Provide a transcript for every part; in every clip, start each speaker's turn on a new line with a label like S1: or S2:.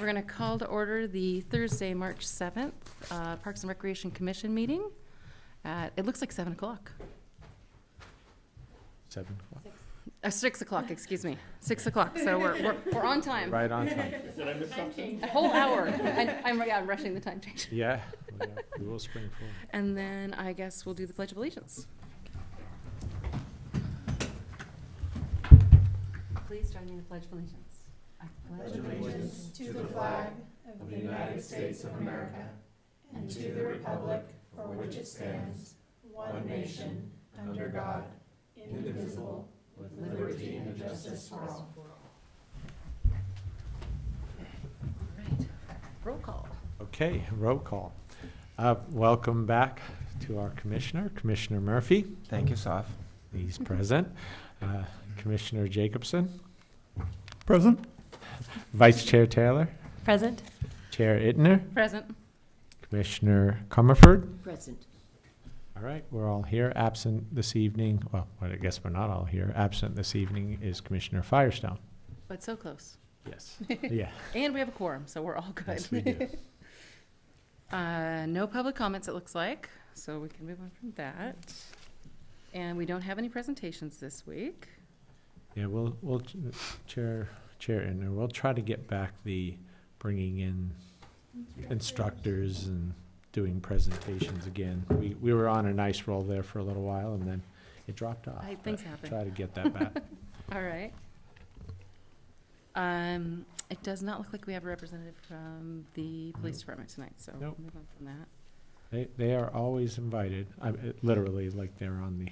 S1: we're going to call to order the Thursday, March 7th Parks and Recreation Commission meeting at, it looks like 7 o'clock.
S2: 7 o'clock.
S1: 6 o'clock, excuse me. 6 o'clock, so we're on time.
S2: Right on time.
S3: Did I miss something?
S1: A whole hour. I'm rushing the time change.
S2: Yeah, we will spring forward.
S1: And then I guess we'll do the Pledge of Allegiance. Please join me in the Pledge of Allegiance. I pledge
S4: allegiance to the flag of the United States of America and to the republic for which it stands, one nation, under God, indivisible, with liberty and justice for all.
S1: Right. Roll call.
S2: Okay, roll call. Welcome back to our commissioner, Commissioner Murphy.
S5: Thank you, Saf.
S2: He's present. Commissioner Jacobson.
S5: Present.
S2: Vice Chair Taylor.
S6: Present.
S2: Chair Ittner.
S1: Present.
S2: Commissioner Comerford.
S6: Present.
S2: All right, we're all here. Absent this evening, well, I guess we're not all here. Absent this evening is Commissioner Firestone.
S1: But so close.
S2: Yes. Yeah.
S1: And we have a quorum, so we're all good.
S2: Yes, we do.
S1: No public comments, it looks like, so we can move on from that. And we don't have any presentations this week.
S2: Yeah, we'll Chair Ittner, we'll try to get back the bringing in instructors and doing presentations again. We were on a nice roll there for a little while, and then it dropped off.
S1: Things
S2: but
S1: happen.
S2: Try to get that back.
S1: All right. It does not look like we have a representative from the police department tonight, so we'll
S2: Nope.
S1: move on from that.
S2: They are always invited, literally like they're on the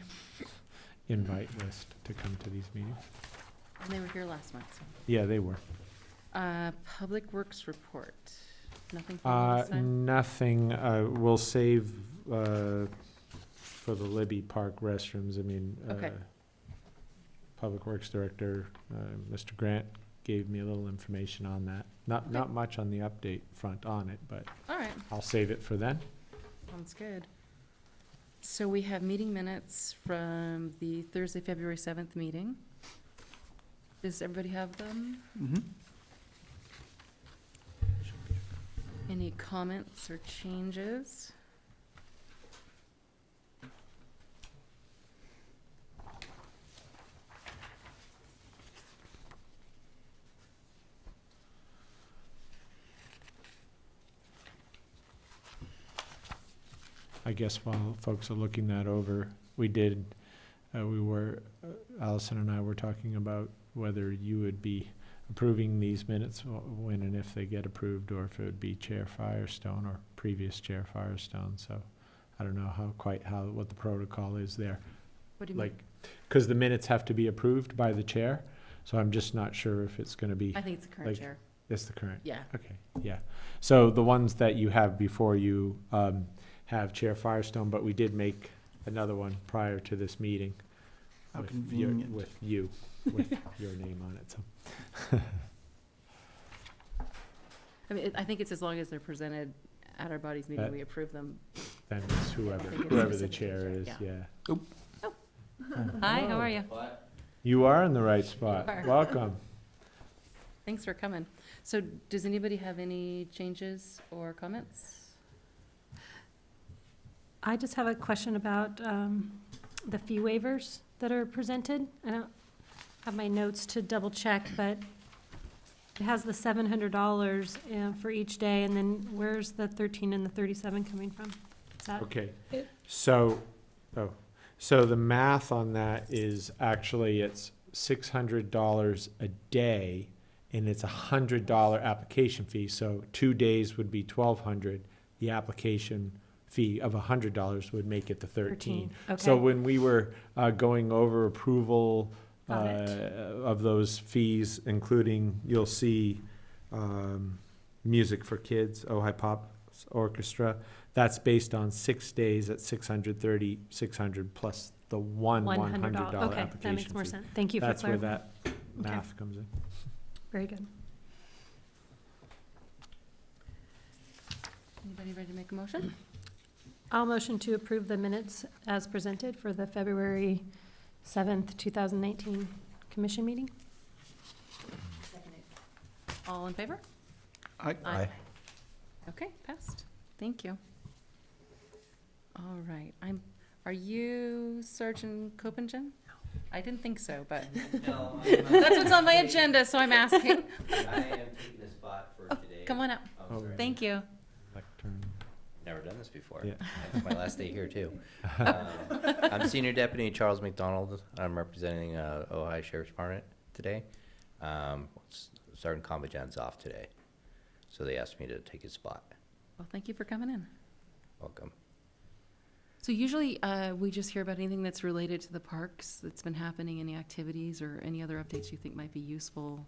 S2: invite list to come to these meetings.
S1: And they were here last month, so.
S2: Yeah, they were.
S1: Public Works report. Nothing from this time?
S2: Nothing, we'll save, for the Libby Park restrooms. I mean,
S1: Okay.
S2: Public Works Director, Mr. Grant gave me a little information on that. Not much on the update front on it, but
S1: All right,
S2: I'll save it for then.
S1: sounds good. So we have meeting minutes from the Thursday, February 7th meeting. Does everybody have them?
S5: Mm-hmm.
S1: Any comments or changes?
S2: I guess while folks are looking that over, Allison and I were talking about whether you would be approving these minutes when and if they get approved, or if it would be Chair Firestone or previous Chair Firestone. So I don't know what the protocol is there.
S1: What do you mean?
S2: Like, because the minutes have to be approved by the chair, so I'm just not sure if it's going to be.
S1: I think it's the current
S2: like-
S1: chair.
S2: It's the current.
S1: Yeah.
S2: Okay, yeah. So the ones that you have before you have Chair Firestone, but we did make another one prior to this meeting.
S5: How
S2: with
S5: convenient.
S2: with your name on it, so.
S1: I mean, I think it's as long as they're presented at our body's meeting,
S2: Uh,
S1: we approve them.
S2: Then it's
S1: I think it's
S2: whoever the
S1: specific
S2: chair
S1: chair,
S2: is,
S1: yeah.
S2: yeah.
S1: Hi, how are you?
S2: You are in the right spot.
S1: You are.
S2: Welcome.
S1: Thanks for coming. So does anybody have any changes or comments?
S6: I just have a question about the fee waivers that are presented. I don't have my notes to double check, but it has the $700 for each day, and then where's the 13 and the 37 coming from? Is that,
S2: Okay, so the math on that is actually it's $600 a day, and it's $100 application fee, so 2 days would be $1,200. The application fee of $100 would make it the 13.
S6: 13?
S2: So
S6: Okay.
S2: when we were going over approval
S6: Got it.
S2: of those fees, including, you'll see Music for Kids, Ojai Pop Orchestra, that's based on 6 days at $630, $600 plus the $100
S6: Okay,
S2: application
S6: that makes more
S2: fee.
S6: sense. Thank you for
S2: That's where
S6: clarifying.
S2: that math comes in.
S6: Very good.
S1: Anybody ready to make a motion?
S6: I'll motion to approve the minutes as presented for the February 7th, 2019 commission meeting.
S1: All in favor?
S5: Aye.
S1: Okay, passed. Thank you. All right, are you Sergeant Copenhagen? I didn't think so, but
S3: No,
S1: that's what's on my agenda, so I'm asking.
S3: I am taking the spot for today.
S1: Come on up.
S3: Oh, sorry.
S1: Thank you.
S2: Lectern.
S3: Never done this before.
S2: Yeah.
S3: It's my last day here too. I'm Senior Deputy Charles McDonald. I'm representing Ojai Sheriff's Department today. Sergeant Combadjan's off today, so they asked me to take his spot.
S1: Well, thank you for coming in.
S3: Welcome.
S1: So usually, we just hear about anything that's related to the parks that's been happening, any activities or any other updates you think might be useful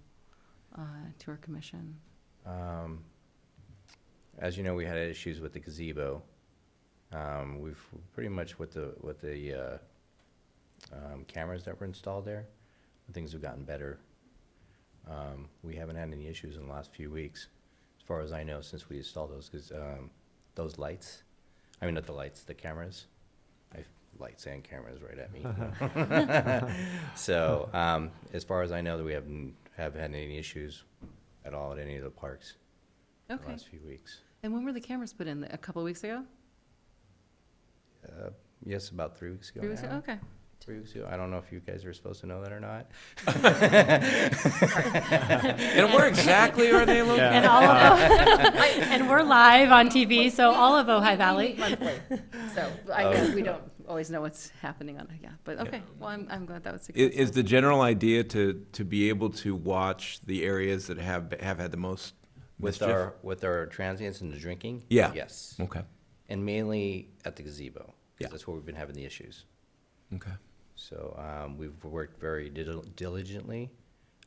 S1: to our commission.
S3: As you know, we had issues with the gazebo. We've pretty much with the cameras that were installed there, things have gotten better. We haven't had any issues in the last few weeks, as far as I know, since we installed those lights. I mean, not the lights, the cameras. Lights and cameras right at me. So, as far as I know, that we haven't had any issues at all at any of the parks in the
S1: Okay.
S3: last few weeks.
S1: And when were the cameras put in? A couple of weeks ago?
S3: Yes, about 3 weeks ago
S1: 3 weeks ago?
S3: now.
S1: Okay.
S3: 3 weeks ago. I don't know if you guys are supposed to know that or not.
S5: And where exactly are they located?
S6: And all of, and we're live on TV, so all of Ojai Valley.
S1: Monthly. So
S3: Oh.
S1: we don't always know what's happening on it, yeah. But okay, well, I'm glad that was
S7: Is
S1: successful.
S7: the general idea to be able to watch the areas that have had the most
S3: With
S7: mischief?
S3: with our transients and the drinking?
S7: Yeah.
S3: Yes.
S7: Okay,
S3: And mainly at the gazebo,
S7: Yeah.
S3: because that's where we've been having the issues.
S7: okay.
S3: So we've worked very diligently,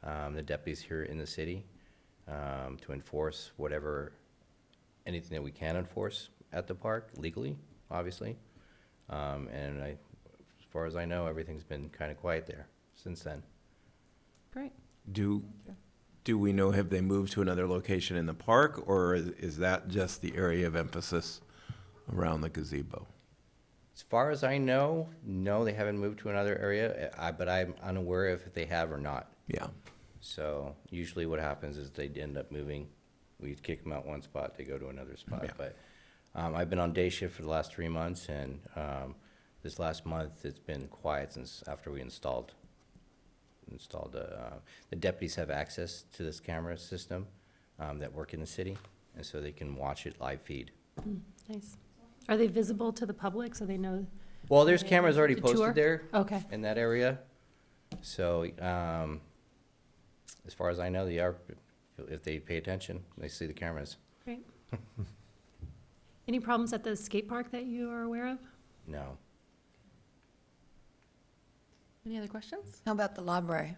S3: the deputies here in the city, to enforce anything that we can enforce at the park legally, obviously. And as far as I know, everything's been kind of quiet there since then.
S1: Great.
S7: Do we know, have they moved to another location in the park, or is that just the area of emphasis around the gazebo?
S3: As far as I know, no, they haven't moved to another area, but I'm unaware if they have or not.
S7: Yeah,
S3: So usually what happens is they end up moving. We kick them out one spot, they go to another spot.
S7: Yeah.
S3: But I've been on day shift for the last 3 months, and this last month, it's been quiet since after we installed. The deputies have access to this camera system that work in the city, and so they can watch it live feed.
S6: Nice. Are they visible to the public, so they know?
S3: Well, there's cameras already
S6: To tour?
S3: posted there
S6: Okay,
S3: in that area. So as far as I know, they are, if they pay attention, they see the cameras.
S6: great. Any problems at the skate park that you are aware of?
S3: No.
S1: Any other questions?
S4: How about the library?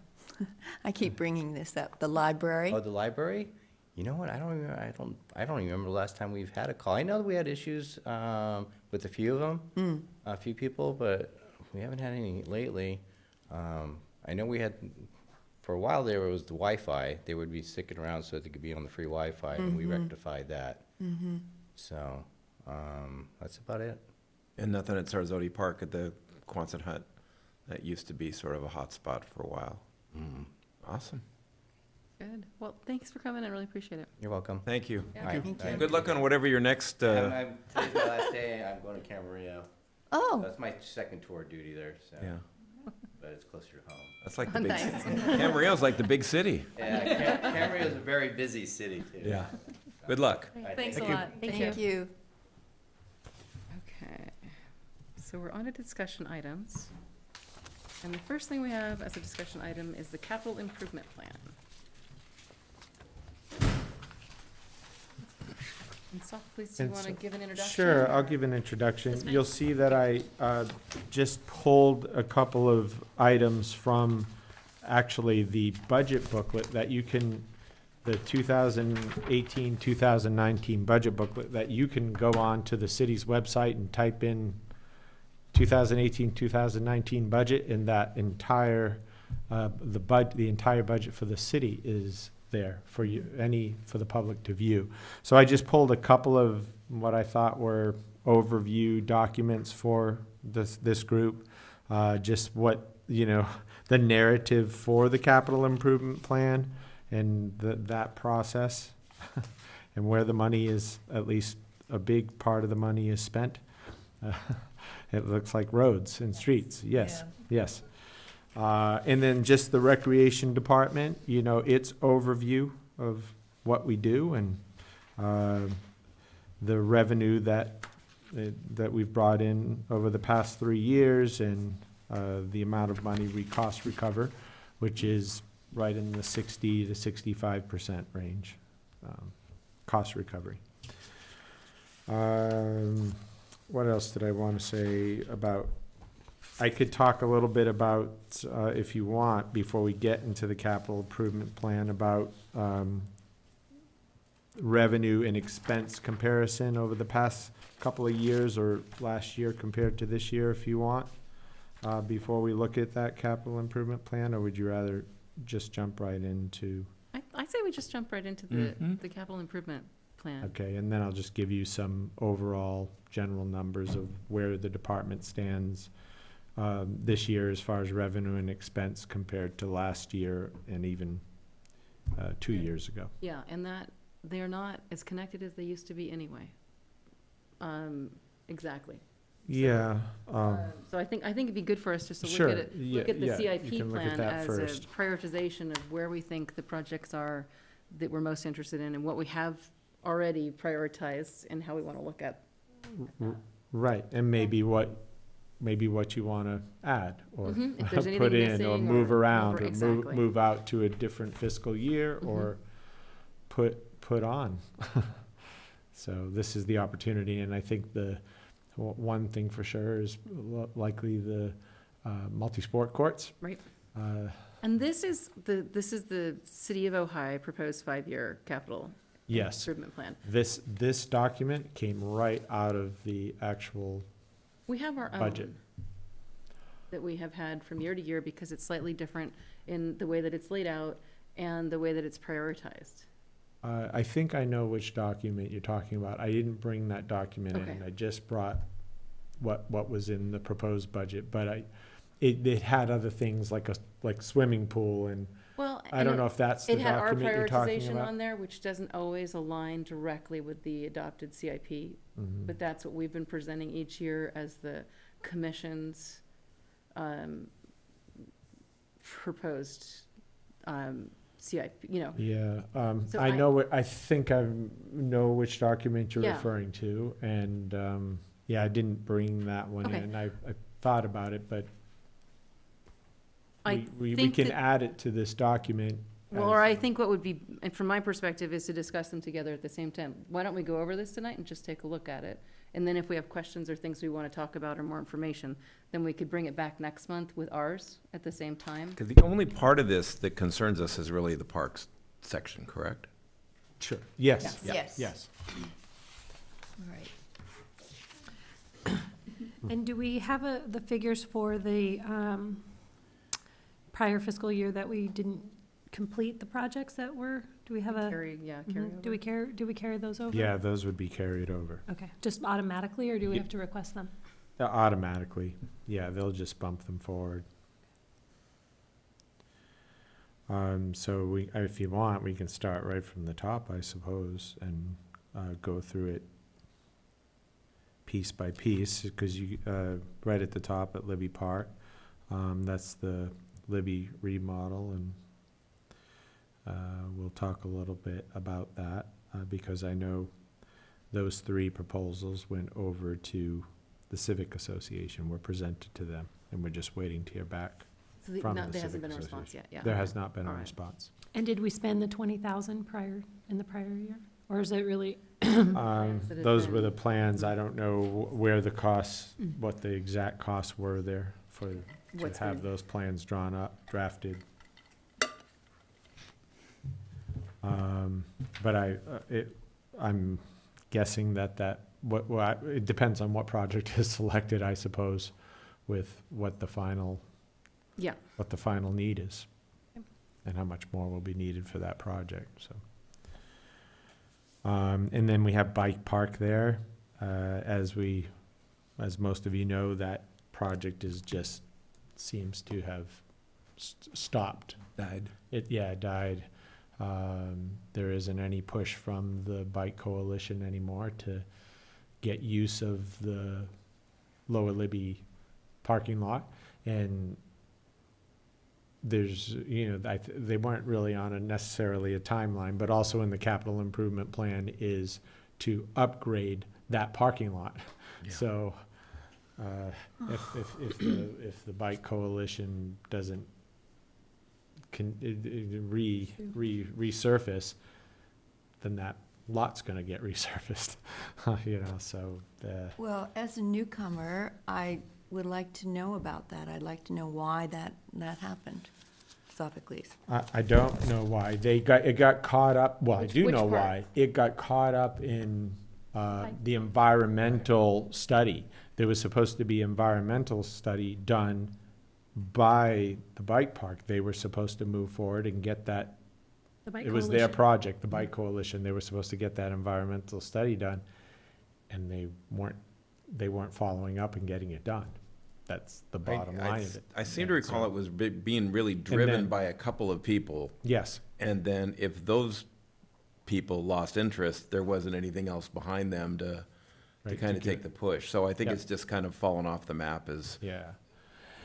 S4: I keep bringing this up, the library.
S3: Oh, the library? You know what? I don't even remember the last time we've had a call. I know that we had issues with a few of them, a few people, but we haven't had any lately. I know we had, for a while there, it was the Wi-Fi. They would be sticking around so they could be on the free Wi-Fi, and we rectified that. So that's about it.
S7: and nothing at Sarzodi Park at the Quonset hut. That used to be sort of a hot spot for a while. Awesome.
S1: Good. Well, thanks for coming. I really appreciate it.
S3: You're welcome.
S7: Thank you.
S1: Yeah.
S3: All right.
S4: Thank
S3: All right.
S7: Good luck on whatever your next,
S3: Today's my last day. I'm going to Camarillo.
S4: Oh,
S3: That's my second tour duty there, so,
S7: yeah,
S3: but it's closer to home.
S7: that's like the
S1: Oh,
S7: big,
S1: nice.
S7: Camarillo's like the big city.
S3: Yeah, Camarillo is a very busy city, too.
S7: Yeah. Good luck.
S3: right,
S1: Thanks a
S3: thank you.
S1: lot.
S4: thank you.
S1: Okay. So we're on to discussion items. And the first thing we have as a discussion item is the capital improvement plan. And Soft, please, do you
S2: And
S1: want to
S2: so-
S1: give an introduction?
S2: Sure, I'll
S1: or-
S2: give an introduction.
S1: That's fine.
S2: You'll see that I just pulled a couple of items from actually the budget booklet that you can, the 2018, 2019 budget booklet, that you can go on to the city's website and type in 2018, 2019 budget, and that entire, the entire budget for the city is there for you, for the public to view. So I just pulled a couple of what I thought were overview documents for this group. Just what, the narrative for the capital improvement plan and that process. And where the money is, at least a big part of the money is spent, it looks like roads and streets, yes, yes. And then just the recreation department, you know, its overview of what we do and the revenue that we've brought in over the past 3 years and the amount of money we cost recover, which is right in the 60 to 65% range, cost recovery. What else did I want to say about? I could talk a little bit about, if you want, before we get into the capital improvement plan, about revenue and expense comparison over the past couple of years or last year compared to this year, if you want, before we look at that capital improvement plan, or would you rather just jump right into?
S1: I say we just jump right into the capital improvement plan.
S2: Okay, and then I'll just give you some overall general numbers of where the department stands this year as far as revenue and expense compared to last year and even 2 years ago.
S1: Yeah, and that they're not as connected as they used to be anyway. Exactly.
S2: Yeah.
S1: So I think it'd be good for us just to
S2: Sure,
S1: look at it, look at the
S2: yeah, you
S1: CIP
S2: can look at
S1: plan
S2: that
S1: as
S2: first.
S1: a prioritization of where we think the projects are that we're most interested in and what we have already prioritized and how we want to look at.
S2: Right, and maybe what you want to add or
S1: If there's anything
S2: put in or
S1: missing
S2: move
S1: or
S2: around
S1: over-
S2: or
S1: exactly.
S2: move out to a different fiscal year or put on. So this is the opportunity, and I think the one thing for sure is likely the multi-sport courts.
S1: Right. And this is the City of Ojai proposed 5-year capital
S2: Yes,
S1: improvement plan.
S2: this document came right out of the actual
S1: We have our
S2: budget.
S1: own that we have had from year to year because it's slightly different in the way that it's laid out and the way that it's prioritized.
S2: I think I know which document you're talking about. I didn't bring that document in.
S1: Okay.
S2: I just brought what was in the proposed budget, but it had other things like swimming pool and
S1: Well,
S2: I don't know if that's the
S1: it had our
S2: document you're talking
S1: prioritization
S2: about.
S1: on there, which doesn't always align directly with the adopted CIP,
S2: Mhm.
S1: but that's what we've been presenting each year as the commission's proposed CIP, you know.
S2: Yeah,
S1: So
S2: I know, I think I know which document you're
S1: Yeah.
S2: referring to, and, yeah, I didn't bring that one
S1: Okay.
S2: in. I thought about it, but
S1: I
S2: we
S1: think
S2: can
S1: that-
S2: add it to this document.
S1: Well, or
S2: as-
S1: I think what would be, and from my perspective, is to discuss them together at the same time. Why don't we go over this tonight and just take a look at it? And then if we have questions or things we want to talk about or more information, then we could bring it back next month with ours at the same time.
S7: Because the only part of this that concerns us is really the parks section, correct?
S2: Sure, yes,
S4: Yes.
S2: yes.
S4: All right.
S6: And do we have the figures for the prior fiscal year that we didn't complete the projects that were, do we have a?
S1: Carry, yeah,
S6: Mhm.
S1: carry over.
S6: Do we carry those over?
S2: Yeah, those would be carried over.
S6: Okay, just automatically, or do we
S2: Ye-
S6: have to request them?
S2: Automatically, yeah, they'll just bump them forward. So if you want, we can start right from the top, I suppose, and go through it piece by piece, because right at the top at Libby Park, that's the Libby remodel, and we'll talk a little bit about that, because I know those 3 proposals went over to the Civic Association, were presented to them, and we're just waiting to hear back.
S1: So the-
S2: From
S1: no,
S2: the
S1: there hasn't
S2: Civic
S1: been a response
S2: Association.
S1: yet, yeah.
S2: There
S1: okay.
S2: has not been a
S1: All right.
S2: response.
S6: And did we spend the 20,000 in the prior year? Or is it really,
S1: Plans that have
S2: Those were
S1: been-
S2: the plans. I don't know where the costs, what the exact costs were there to
S1: What's
S2: have
S1: been-
S2: those plans drawn up, drafted. But I'm guessing that it depends on what project is selected, I suppose, with what the final
S1: Yeah,
S2: need is.
S6: Okay.
S2: And how much more will be needed for that project, so. And then we have Bike Park there, as most of you know, that project seems to have stopped.
S7: Died.
S2: It died. There isn't any push from the bike coalition anymore to get use of the Lower Libby parking lot. And there's, they weren't really on necessarily a timeline, but also in the capital improvement plan is to upgrade that parking lot.
S7: Yeah.
S2: So, if the bike coalition doesn't resurface, then that lot's gonna get resurfaced, so
S4: Well, as a newcomer, I would like to know about that. I'd like to know why that happened, Sophocles.
S2: I don't know why. It got caught up, well, I do
S1: Which
S2: know
S1: part?
S2: why. It got caught up in, the environmental study. There was supposed to be environmental study done by the bike park. They were supposed to move forward and get that.
S6: The bike
S2: It was their
S6: coalition.
S2: project, the bike coalition. They were supposed to get that environmental study done, and they weren't following up and getting it done. That's the bottom line of it.
S7: I seem to
S2: Yeah,
S7: recall
S2: so-
S7: it was being really driven
S2: then-
S7: by a couple of people,
S2: Yes,
S7: and then if those people lost interest, there wasn't anything else behind them to
S2: right,
S7: kind of
S2: to
S7: take the push. So I think
S2: Yeah.
S7: it's just kind of fallen off the map as,
S2: yeah.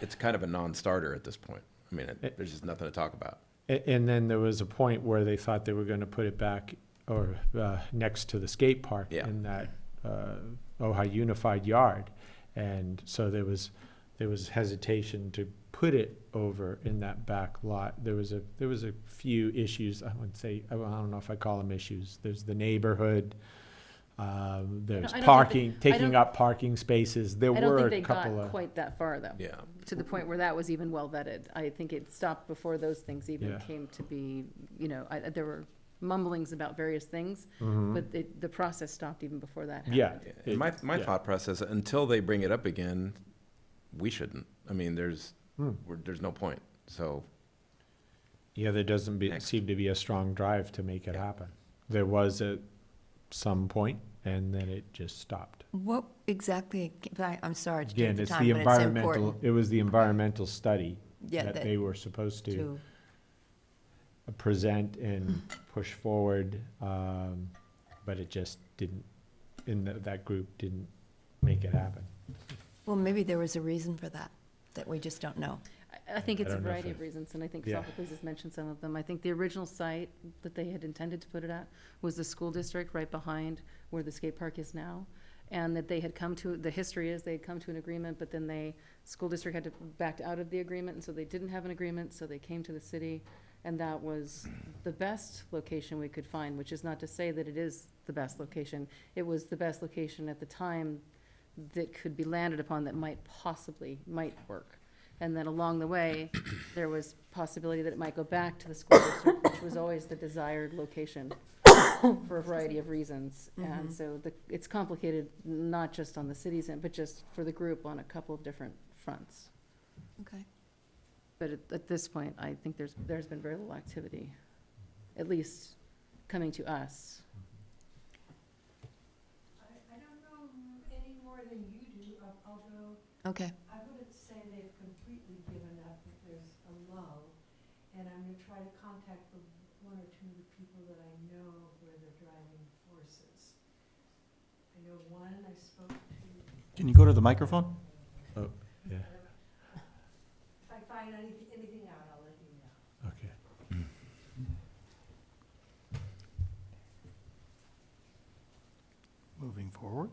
S7: it's kind of a non-starter at this point. I mean,
S2: It-
S7: there's just nothing to talk about.
S2: And then there was a point where they thought they were gonna put it back, or, next to the skate park
S7: Yeah.
S2: in that, Ojai Unified Yard. And so there was hesitation to put it over in that back lot. There was a few issues, I would say, I don't know if I call them issues. There's the neighborhood, there's
S1: I don't think
S2: parking,
S1: they- I
S2: taking
S1: don't-
S2: up parking spaces. There
S1: I don't
S2: were
S1: think
S2: a
S1: they
S2: couple
S1: got
S2: of,
S1: quite that far, though.
S7: Yeah.
S1: To the point where that was even well vetted. I think it stopped before those things even
S2: Yeah.
S1: came to be, there were mumblings about various things,
S2: Mhm.
S1: but the process stopped even before that happened.
S2: Yeah.
S7: And my
S2: yeah.
S7: thought process, until they bring it up again, we shouldn't. I mean, there's no point. So,
S2: Yeah, there doesn't
S7: Next.
S2: seem to be a strong drive to make it
S7: Yeah.
S2: happen. There was at some point, and then it just stopped.
S4: What exactly, I'm sorry to take
S2: Again,
S4: the
S2: it's
S4: time,
S2: the
S4: but it's
S2: environmental,
S4: important.
S2: it was the environmental study
S4: Yeah,
S2: that they were supposed to
S4: to,
S2: present and push forward, but it just didn't, that group didn't make it happen.
S4: well, maybe there was a reason for that we just don't know.
S1: I think it's
S2: I
S1: a
S2: don't know if
S1: variety
S2: it-
S1: of reasons, and I think
S2: Yeah.
S1: Sophocles has mentioned some of them. I think the original site that they had intended to put it at was the school district right behind where the skate park is now. And that they had come to, the history is they had come to an agreement, but then school district had to back out of the agreement, and so they didn't have an agreement, so they came to the city. And that was the best location we could find, which is not to say that it is the best location. It was the best location at the time that could be landed upon that might work. And then along the way, there was possibility that it might go back to the school district, which was always the desired location for a variety of reasons. And so it's complicated, not just on the city's end, but just for the group on a couple of different fronts.
S4: Okay.
S1: But at this point, I think there's been very little activity, at least coming to us.
S8: I don't know any more than you do, although
S4: Okay.
S8: I wouldn't say they've completely given up, if there's a lull. And I'm gonna try to contact the one or two of the people that I know where the driving forces. I know one I spoke to.
S9: Can you go to the microphone?
S2: Oh, yeah,
S8: If I find anything out, I'll let you know.
S2: okay.
S9: Moving forward.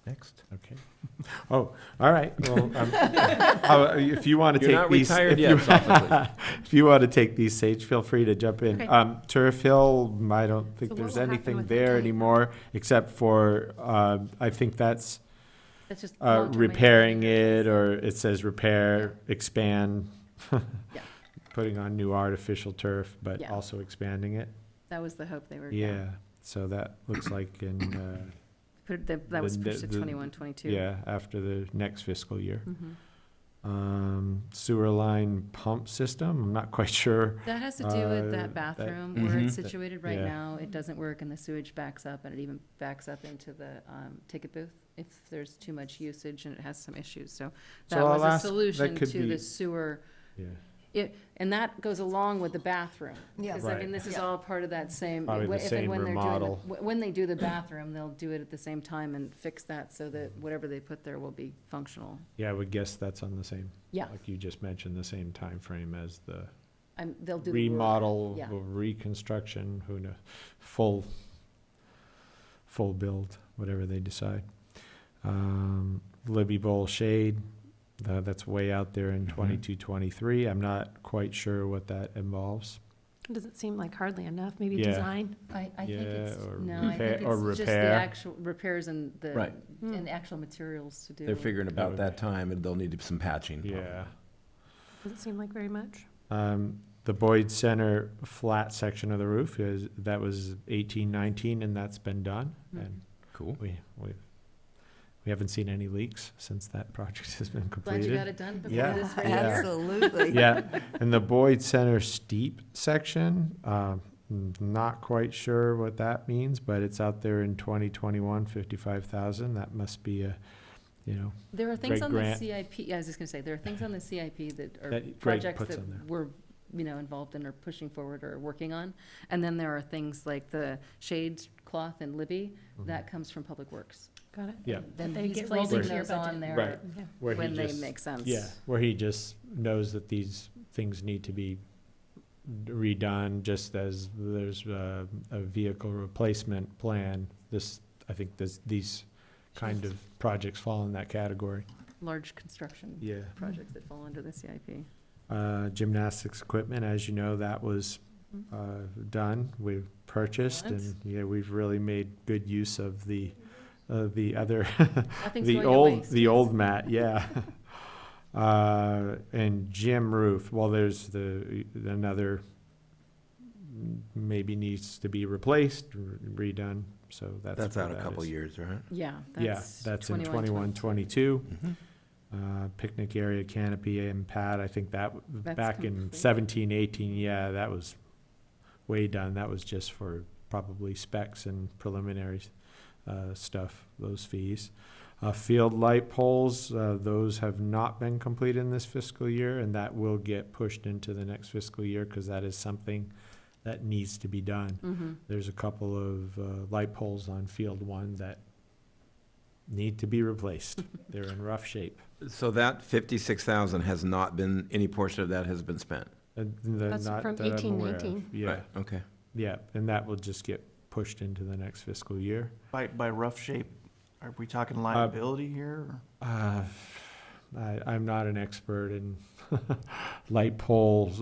S7: next.
S2: Okay. Oh, all right. Well, if you want to
S7: You're
S2: take
S7: not
S2: these,
S7: retired yet, Sophocles.
S2: if you want to take these, Sage, feel free to jump in.
S1: Okay.
S2: Turf Hill, I don't think
S6: So what
S2: there's
S6: will happen
S2: anything
S6: with that
S2: there
S6: tank?
S2: anymore, except for, I think that's
S1: That's just long-term
S2: repairing
S1: maintenance.
S2: it, or it says repair, expand.
S1: Yeah.
S2: Putting on new artificial turf, but
S1: Yeah.
S2: also expanding it.
S1: That was the hope they were.
S2: Yeah, so that looks like in,
S1: That was
S2: the-
S1: pushed to
S2: the-
S1: 21, 22.
S2: yeah, after the next fiscal year.
S1: Mhm.
S2: Sewer line pump system, I'm not quite sure.
S1: That has to do with
S2: that-
S1: that bathroom where it's
S7: Mhm.
S1: situated right
S2: Yeah.
S1: now. It doesn't work and the sewage backs up, and it even backs up into the ticket booth if there's too much usage and it has some issues. So that
S2: So
S1: was
S2: I'll
S1: a
S2: ask- that
S1: solution
S2: could
S1: to
S2: be-
S1: the sewer
S2: Yeah.
S1: And that goes along with the bathroom.
S4: Yeah.
S1: 'Cause, I mean,
S2: Right.
S1: this is all part of that same.
S2: Probably the
S1: if and
S2: same
S1: when they're doing
S2: remodel.
S1: When they do the bathroom, they'll do it at the same time and fix that so that whatever they put there will be functional.
S2: Yeah, I would guess that's on the same,
S1: Yeah,
S2: like you just mentioned, the same time frame as the
S1: they'll do the work.
S2: remodel,
S1: yeah.
S2: or reconstruction, who knows, full build, whatever they decide. Libby Bowl Shade, that's way out there in 22, 23. I'm not quite sure what that involves.
S6: Doesn't seem like hardly enough, maybe
S2: Yeah.
S6: design.
S1: I think
S2: Yeah,
S1: it's,
S2: or
S1: no, I
S2: repair-
S1: think
S2: or
S1: it's just the
S2: repair.
S1: actual repairs and
S7: Right.
S1: and actual materials to do.
S7: They're figuring
S2: would
S7: about
S2: be-
S7: that time, and they'll need some patching.
S2: Yeah.
S6: Doesn't seem like very much.
S2: The Boyd Center flat section of the roof that was 18, 19, and that's been done.
S1: Mhm.
S2: And
S7: Cool.
S2: we haven't seen any leaks since that project has been
S1: Glad you got
S2: completed.
S1: it done before
S2: Yeah.
S1: this rain
S2: Yeah.
S1: year.
S4: Absolutely.
S2: Yeah, and the Boyd Center steep section, not quite sure what that means, but it's out there in 2021, 55,000. That must be a,
S1: There are things
S2: Greg
S1: on the
S2: Grant.
S1: CIP, yeah, I was just gonna say, there are things on the CIP that are
S2: That Greg
S1: projects
S2: puts
S1: that
S2: on there.
S1: we're, involved in or pushing forward or working on. And then there are things like the shade cloth and Libby, that comes from Public Works.
S6: Got it?
S2: Mm-hmm. Yeah.
S1: Then
S6: They
S1: he's
S6: get rolled
S1: placing
S6: into your
S1: those on
S6: budget.
S1: there
S2: Right.
S6: Yeah.
S2: where he
S1: when they
S2: just,
S1: make sense.
S2: yeah, where he just knows that these things need to be redone, just as there's a vehicle replacement plan. I think these kind of projects fall in that category.
S1: Large construction
S2: Yeah.
S1: projects that fall under the CIP.
S2: Gymnastics equipment, as you know, that was done. We've purchased, and
S1: Excellent.
S2: we've really made good use of the other
S1: Nothing's
S2: the
S1: going to
S2: old
S1: waste,
S2: the
S1: yes.
S2: old mat, yeah. And gym roof. Well, there's another maybe needs to be replaced, redone. So
S7: That's
S2: where
S7: out a
S2: that
S7: couple
S2: is.
S7: years, right?
S1: Yeah,
S2: Yeah,
S1: that's.
S2: that's in
S1: 21,
S2: 22.
S7: Mm-hmm.
S2: Picnic area, canopy and pad, I think that,
S1: That's
S2: back in
S1: complete.
S2: 17, 18, yeah, that was way done. That was just for probably specs and preliminary stuff, those fees. Field light poles, those have not been completed in this fiscal year, and that will get pushed into the next fiscal year, because that is something that needs to be done.
S1: Mhm.
S2: There's a couple of light poles on Field 1 that need to be replaced. They're in rough shape.
S7: So that 56,000 has not been, any portion of that has been spent?
S2: They're
S6: That's
S2: not
S6: from
S2: that I'm
S6: 18,
S2: aware of.
S6: 19.
S2: Yeah,
S7: Right, okay.
S2: yeah, and that will just get pushed into the next fiscal year.
S9: By rough shape, are we talking liability here? or-
S2: I'm not an expert in light poles,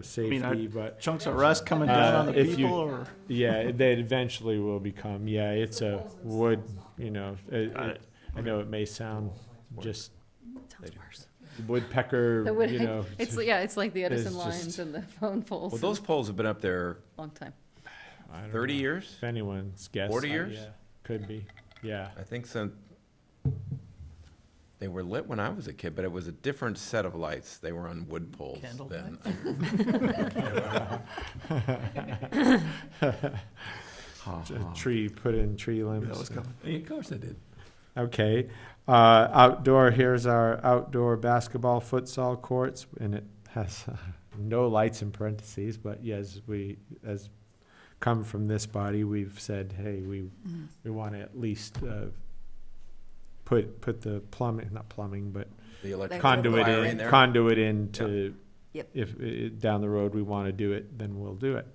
S2: safety, but
S9: Chunks of rust coming down on the
S2: if you-
S9: people, or?
S2: yeah, they eventually will become, yeah, it's a wood, I know it may sound just woodpecker,
S1: That would-
S2: it's
S1: It's like the Edison
S2: it's
S1: lines
S2: just-
S1: and the phone poles.
S7: Well, those poles have been up there
S1: Long time.
S2: I don't
S7: 30
S2: know.
S7: years?
S2: If anyone's guess.
S7: 40 years?
S2: Yeah, could be, yeah.
S7: I think so. They were lit when I was a kid, but it was a different set of lights. They were on wood poles
S9: Candle
S7: then.
S2: Tree, put in tree limbs.
S9: That was coming.
S7: Of course I did.
S2: Okay, outdoor, here's our outdoor basketball futsal courts, and it has no lights in parentheses, but yes, as come from this body, we've said, hey, we want to at least put the plumbing, not plumbing, but
S7: The electric
S2: conduit
S7: wire
S2: in,
S7: there.
S2: conduit in to,
S4: Yep.
S2: if down the road we want to do it, then we'll do it.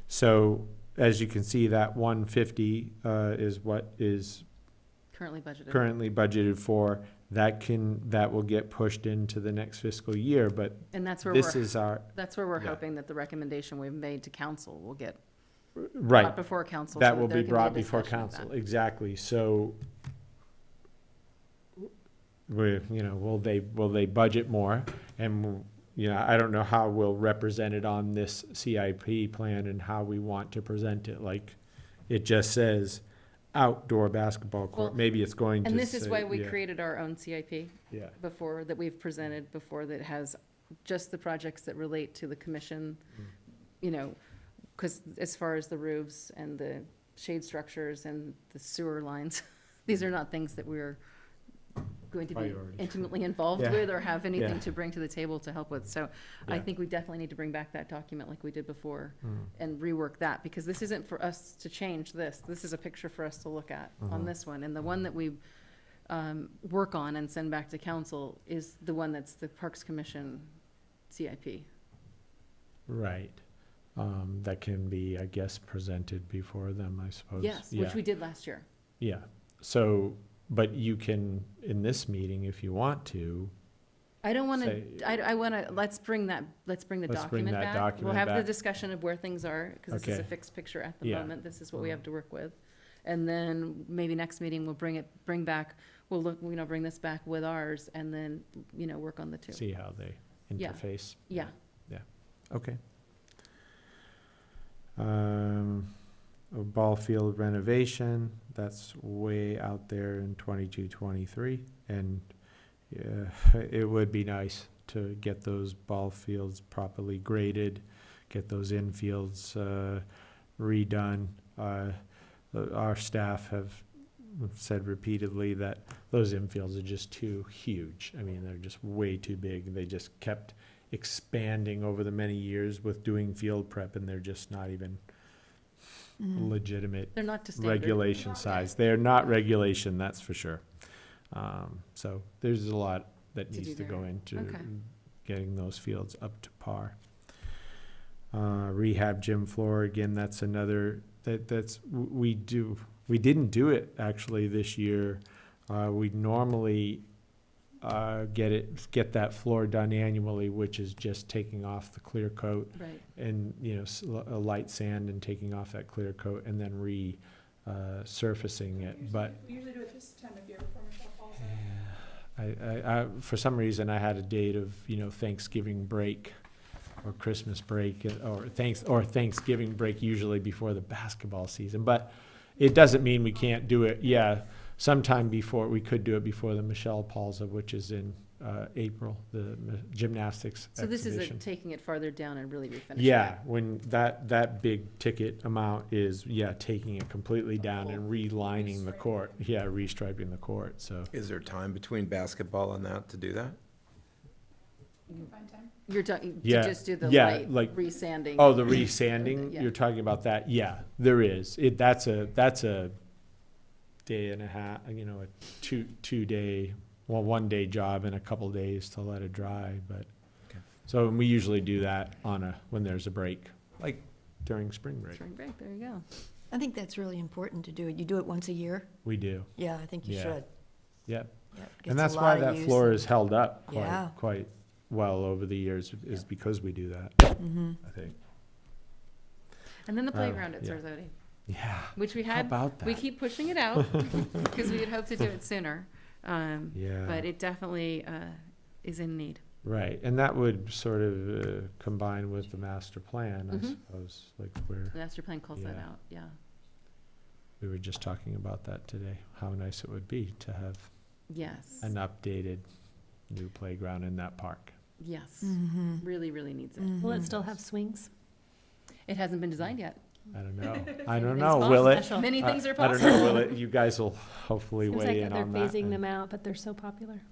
S2: So as you can see, that 150 is what is
S1: Currently budgeted.
S2: currently budgeted for. That will get pushed into the next fiscal year, but
S1: And that's where
S2: this
S1: we're,
S2: is our,
S1: that's where we're
S2: yeah.
S1: hoping that the recommendation we've made to council will get
S2: right,
S1: brought before council. so
S2: that will
S1: there
S2: be
S1: can a
S2: brought before
S1: discussion of
S2: council,
S1: that.
S2: exactly, so will they budget more? And, I don't know how we'll represent it on this CIP plan and how we want to present it, like, it just says outdoor basketball court,
S1: Well,
S2: maybe it's going to say.
S1: And this is why we
S2: yeah,
S1: created our own CIP
S2: Yeah,
S1: before, that we've presented before, that has just the projects that relate to the commission, because as far as the roofs and the shade structures and the sewer lines, these are not things that we're going to be
S2: Priority.
S1: intimately involved
S2: Yeah.
S1: with or have anything
S2: Yeah.
S1: to bring to the table to help with. So I
S2: Yeah.
S1: think we definitely need to bring back that document like we did before
S2: Mm.
S1: and rework that, because this isn't for us to change this. This is a picture for us to look at on
S2: Mhm.
S1: this one. And the one that we work on and send back to council is the one that's the Parks Commission CIP.
S2: Right. That can be, I guess, presented before them, I suppose.
S1: Yes,
S2: Yeah.
S1: which we did last year.
S2: Yeah, so, but you can, in this meeting, if you want to,
S1: I don't want to,
S2: Say-
S1: I want to, let's bring the
S2: Let's bring
S1: document
S2: that
S1: back.
S2: document
S1: We'll have the
S2: back.
S1: discussion of where things are, because this is a
S2: Okay.
S1: fixed picture at the
S2: Yeah.
S1: moment. This is what we
S2: Mhm.
S1: have to work with. And then maybe next meeting, we'll bring back, we'll look, bring this back with ours and then, work on the two.
S2: see how they
S1: Yeah.
S2: interface.
S1: Yeah.
S2: Okay. A ball field renovation, that's way out there in 22, 23, and yeah, it would be nice to get those ball fields properly graded, get those infields redone. Our staff have said repeatedly that those infields are just too huge. I mean, they're just way too big. They just kept expanding over the many years with doing field prep, and they're just not even legitimate
S1: They're not to standard.
S2: regulation size. They're not regulation, that's for sure. So there's a lot that
S1: To
S2: needs
S1: do
S2: to go
S1: there.
S2: into
S1: Okay.
S2: getting those fields up to par. Rehab gym floor, again, that's another, we didn't do it actually this year. We normally get that floor done annually, which is just taking off the clear coat
S1: Right.
S2: and, a light sand and taking off that clear coat and then surfacing it, but.
S4: We usually do it this time of year before Michelle falls
S2: I, for some reason, I had a date of, Thanksgiving break or Christmas break or Thanksgiving break usually before the basketball season, but it doesn't mean we can't do it. Yeah, sometime before, we could do it before the Michelle Palza, which is in April, the gymnastics
S1: So this is
S2: exhibition.
S1: taking it farther down and really refinishing
S2: Yeah,
S1: it.
S2: when that big ticket amount is, taking it completely down and relining the court. Yeah, restriping the court, so.
S7: Is there time between basketball and that to do that?
S4: Find time.
S1: You're talking, to
S2: Yeah,
S1: just do the
S2: yeah,
S1: light
S2: like-
S1: resanding.
S2: Oh, the resanding,
S1: Yeah.
S2: you're talking about that? Yeah, there is. That's a day and a half, a two-day, 1 day job and a couple days to let it dry, but.
S7: Okay.
S2: So we usually do that when there's a break, like during spring break.
S1: Spring break, there you go.
S10: I think that's really important to do it. You do it once a year?
S2: We do,
S10: Yeah, I think you
S2: Yeah.
S10: should.
S2: yep.
S10: Yep, gets
S2: And
S10: a
S2: that's why
S10: lot of
S2: that
S10: use
S2: floor
S10: and-
S2: is held up
S10: Yeah.
S2: quite well over the years, is because we do that,
S10: Mhm.
S2: I think.
S1: And then the playground at
S2: yeah.
S1: Sarzodi,
S2: Yeah,
S1: which we
S2: how
S1: had,
S2: about that?
S1: we keep pushing it out because we had hoped to do it sooner.
S2: Yeah.
S1: But it definitely is in need.
S2: Right, and that would sort of combine with the master plan, I
S1: Mhm.
S2: suppose, like where,
S1: The master plan calls that
S2: Yeah.
S1: out, yeah.
S2: we were just talking about that today, how nice it would be to have
S1: Yes,
S2: an updated new playground in that park.
S1: yes.
S10: Mhm.
S1: Really, really needs it.
S6: Will
S10: Mhm.
S6: it still have swings?
S1: It hasn't been designed yet.
S2: I don't know, I don't
S1: It's
S2: know, will it?
S6: Special.
S1: Many things are
S2: I don't
S1: possible.
S2: know, will it, you guys will hopefully
S6: Seems
S2: weigh
S6: like
S2: in
S6: they're
S2: on that.
S6: phasing
S2: and-
S6: them out, but they're so popular.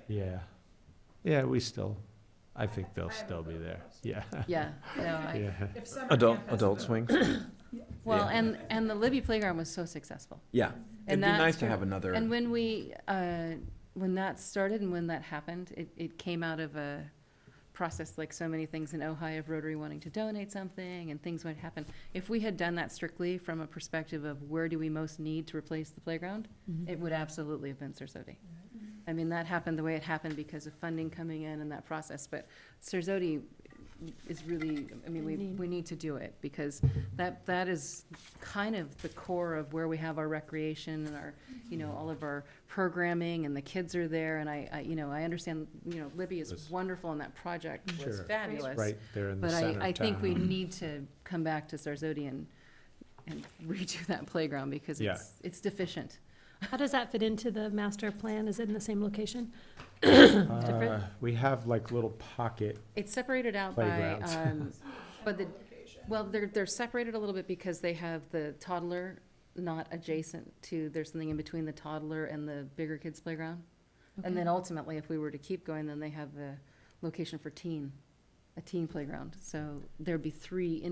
S2: Yeah, yeah, I think they'll still be there, yeah.
S1: Yeah, no,
S2: Yeah,
S4: If summer
S7: Adult,
S4: camp has
S7: adult
S4: a-
S7: swings?
S1: well,
S7: Yeah.
S1: and the Libby playground was so successful.
S7: Yeah. It'd be
S1: that's
S7: nice to
S1: true.
S7: have another.
S1: And when when that started and when that happened, it came out of a process like so many things in Ojai of Rotary wanting to donate something and things would happen. If we had done that strictly from a perspective of where do we most need to replace the playground,
S10: Mhm.
S1: it would absolutely have been Sarzodi. I mean, that happened the way it happened because of funding coming in and that process, but Sarzodi is really, I mean, we need to do it because that is kind of the core of where we have our recreation and our, all of our programming and the kids are there and I understand, Libby is
S2: Was-
S1: wonderful and that project was
S2: Sure.
S1: fabulous.
S2: right there in the
S1: But
S2: center
S1: I
S2: of
S1: think we
S2: town.
S1: need to come back to Sarzodi and redo that playground because
S2: Yeah.
S1: it's deficient.
S6: How does that fit into the master plan? Is it in the same location?
S2: We have like little pocket,
S1: It's separated out by,
S2: Playgrounds.
S1: but well, they're separated a little bit because they have the toddler not adjacent to, there's something in between the toddler and the bigger kids playground. And then ultimately, if we were to keep going, then they have a location for a teen playground. So there'd be three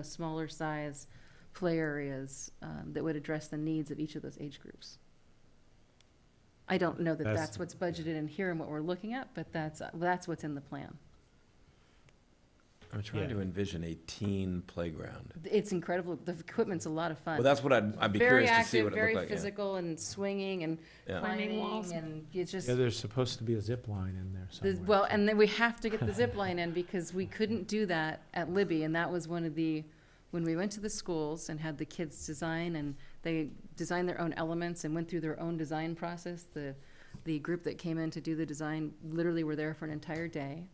S1: smaller size play areas, that would address the needs of each of those age groups. I don't know that that's what's budgeted in here and what we're looking at, but that's what's in the plan.
S7: I'm trying to envision a teen playground.
S1: It's incredible. The equipment's a lot of fun.
S7: Well, that's what I'd be
S1: Very
S7: curious to see
S1: active,
S7: what it
S1: very
S7: looked like.
S1: physical and swinging and
S7: Yeah.
S1: climbing
S6: walls.
S1: and it's just.
S2: Yeah, there's supposed to be a zip line in there somewhere.
S1: Well, and then we have to get the zip line in because we couldn't do that at Libby, and that was one of when we went to the schools and had the kids design, and they designed their own elements and went through their own design process. The group that came in to do the design literally were there for an entire day.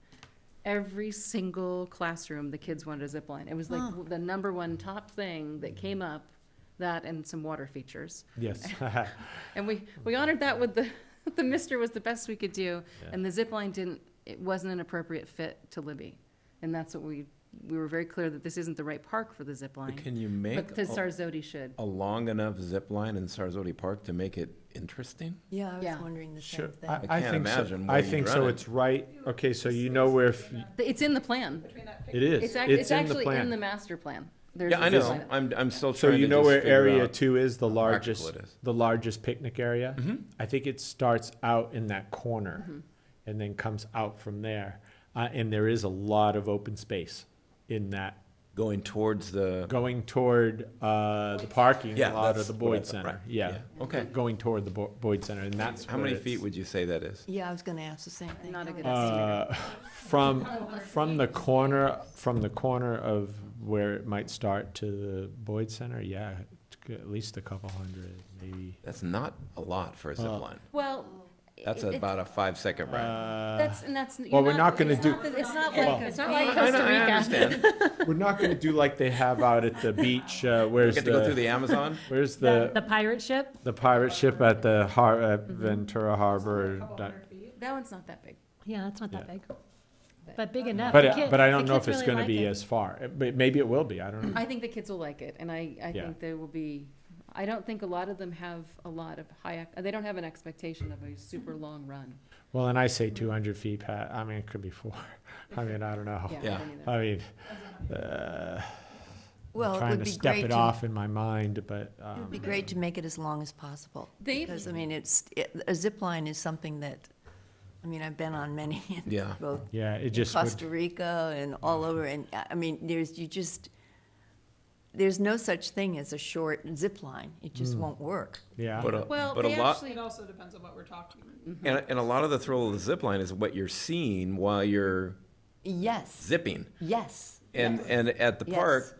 S1: Every single classroom, the kids wanted a zip line. It was like the number one top thing that came up, that and some water features.
S2: Yes.
S1: And we honored that with the mister was the best we could do.
S2: Yeah.
S1: And the zip line it wasn't an appropriate fit to Libby. And that's what we were very clear that this isn't the right park for the zip line.
S7: Can you make
S1: But the Sarzodi should.
S7: a long enough zip line in Sarzodi Park to make it interesting?
S10: Yeah, I was
S1: Yeah.
S10: wondering the
S2: Sure.
S10: same thing.
S7: I can't
S2: think so.
S7: imagine where
S2: I
S7: you'd
S2: think
S7: run
S2: so.
S7: it.
S2: It's right. Okay, so you know where
S1: It's in the plan.
S2: it is.
S1: It's
S2: It's in the
S1: actually in
S2: plan.
S1: the master plan. There's
S7: Yeah,
S1: a
S7: I
S1: zip
S7: know.
S1: line.
S7: I'm still
S2: So
S7: trying
S2: you
S7: to
S2: know
S7: just
S2: where
S7: figure
S2: area
S7: out
S2: 2 is, the
S7: how
S2: largest,
S7: practical it is.
S2: the largest picnic area?
S7: Mhm.
S2: I think it starts out in that corner
S1: Mhm.
S2: and then comes out from there. And there is a lot of open space in that,
S7: Going towards the.
S2: going toward the parking
S7: Yeah,
S2: lot of
S7: that's
S2: the
S7: what I
S2: Boyd
S7: thought,
S2: Center.
S7: right,
S2: Yeah.
S7: yeah. Okay.
S2: Going toward the Boyd Center, and that's
S7: How
S2: where
S7: many
S2: it's,
S7: feet would you say that is?
S10: Yeah, I was gonna ask the same thing.
S1: Not a good
S2: from the corner of where it might start to the Boyd Center, yeah, at least a couple hundred, maybe.
S7: That's not a lot for a zip line.
S1: Well.
S7: That's
S1: it-
S7: about a 5-second ride.
S1: That's.
S2: Well, we're not gonna
S1: it's
S2: do-
S1: not that- It's not
S2: Well-
S1: like.
S6: It's not like
S7: I
S6: Costa Rica.
S7: understand.
S2: We're not gonna do like they have out at the beach,
S7: We
S2: where's
S7: get to go through
S2: the,
S7: the Amazon?
S2: where's
S6: The
S2: the,
S6: pirate ship?
S2: the pirate ship at the at Ventura Harbor.
S1: That one's not that big.
S6: Yeah, it's not that
S2: Yeah.
S6: big. But big enough.
S2: But,
S6: The kid-
S2: but I
S6: the
S2: don't know if
S6: kids
S2: it's
S6: really
S2: gonna
S6: like
S2: be
S6: it.
S2: as far, but maybe it will be, I don't know.
S1: I think the kids will like it, and I
S2: Yeah.
S1: think they will be, I don't think a lot of them have a lot of they don't have an expectation of a super long run.
S2: Well, and I say 200 feet, Pat, I mean, it could be 4, I mean, I don't know.
S7: Yeah.
S1: I don't either.
S2: I mean,
S10: Well, it
S2: trying
S10: would
S2: to
S10: be
S2: step
S10: great
S2: it
S10: to,
S2: off in my mind, but,
S10: it would be great to make it as long as possible.
S1: They-
S10: Because, I mean, a zip line is something that, I mean, I've been on many, in
S7: Yeah.
S10: both
S2: yeah, it just would,
S10: Costa Rica and all over, and, I mean, there's no such thing as a short zip line. It just won't work.
S2: yeah.
S7: But
S1: Well,
S7: but a
S1: they
S7: lot,
S1: actually,
S4: It also depends on what we're talking.
S7: and a lot of the thrill of the zip line is what you're seeing while you're
S10: Yes,
S7: zipping.
S10: yes.
S7: And at the
S10: Yes.
S7: park,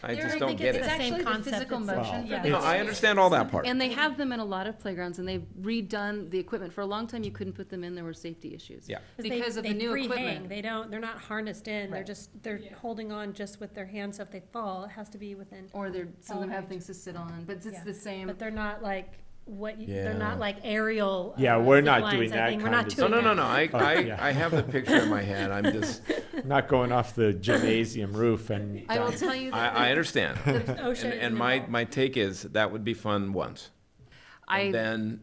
S7: I
S1: They're-
S7: just
S1: I
S7: don't
S1: think
S7: get
S1: it's
S7: it.
S6: the same
S1: actually the
S6: concept.
S1: physical
S6: It's-
S1: motion
S6: yeah.
S1: for the
S7: No, I understand all that part.
S1: And they have them in a lot of playgrounds, and they've redone the equipment. For a long time, you couldn't put them in, there were safety issues.
S7: Yeah.
S1: Because of the new
S6: They
S1: equipment.
S6: free hang, they're not harnessed in,
S1: Right.
S6: they're
S4: Yeah.
S6: holding on just with their hands, so if they fall, it has to be within.
S1: Or some of them have
S6: Alright.
S1: things to sit on, but it's
S6: Yeah.
S1: the same.
S6: But they're not like, they're
S7: Yeah.
S6: not like aerial.
S2: Yeah, we're
S6: zip
S2: not
S6: lines,
S2: doing
S6: I
S2: that
S6: think. We're
S2: kind
S6: not
S2: of
S6: doing
S7: No, no,
S6: that.
S7: no, no,
S2: Oh, yeah.
S7: I have the picture in my head, I'm just,
S2: Not going off the gymnasium roof and.
S1: I will tell you that.
S7: I understand.
S6: Ocean
S7: And my take is, that would be fun once. And then,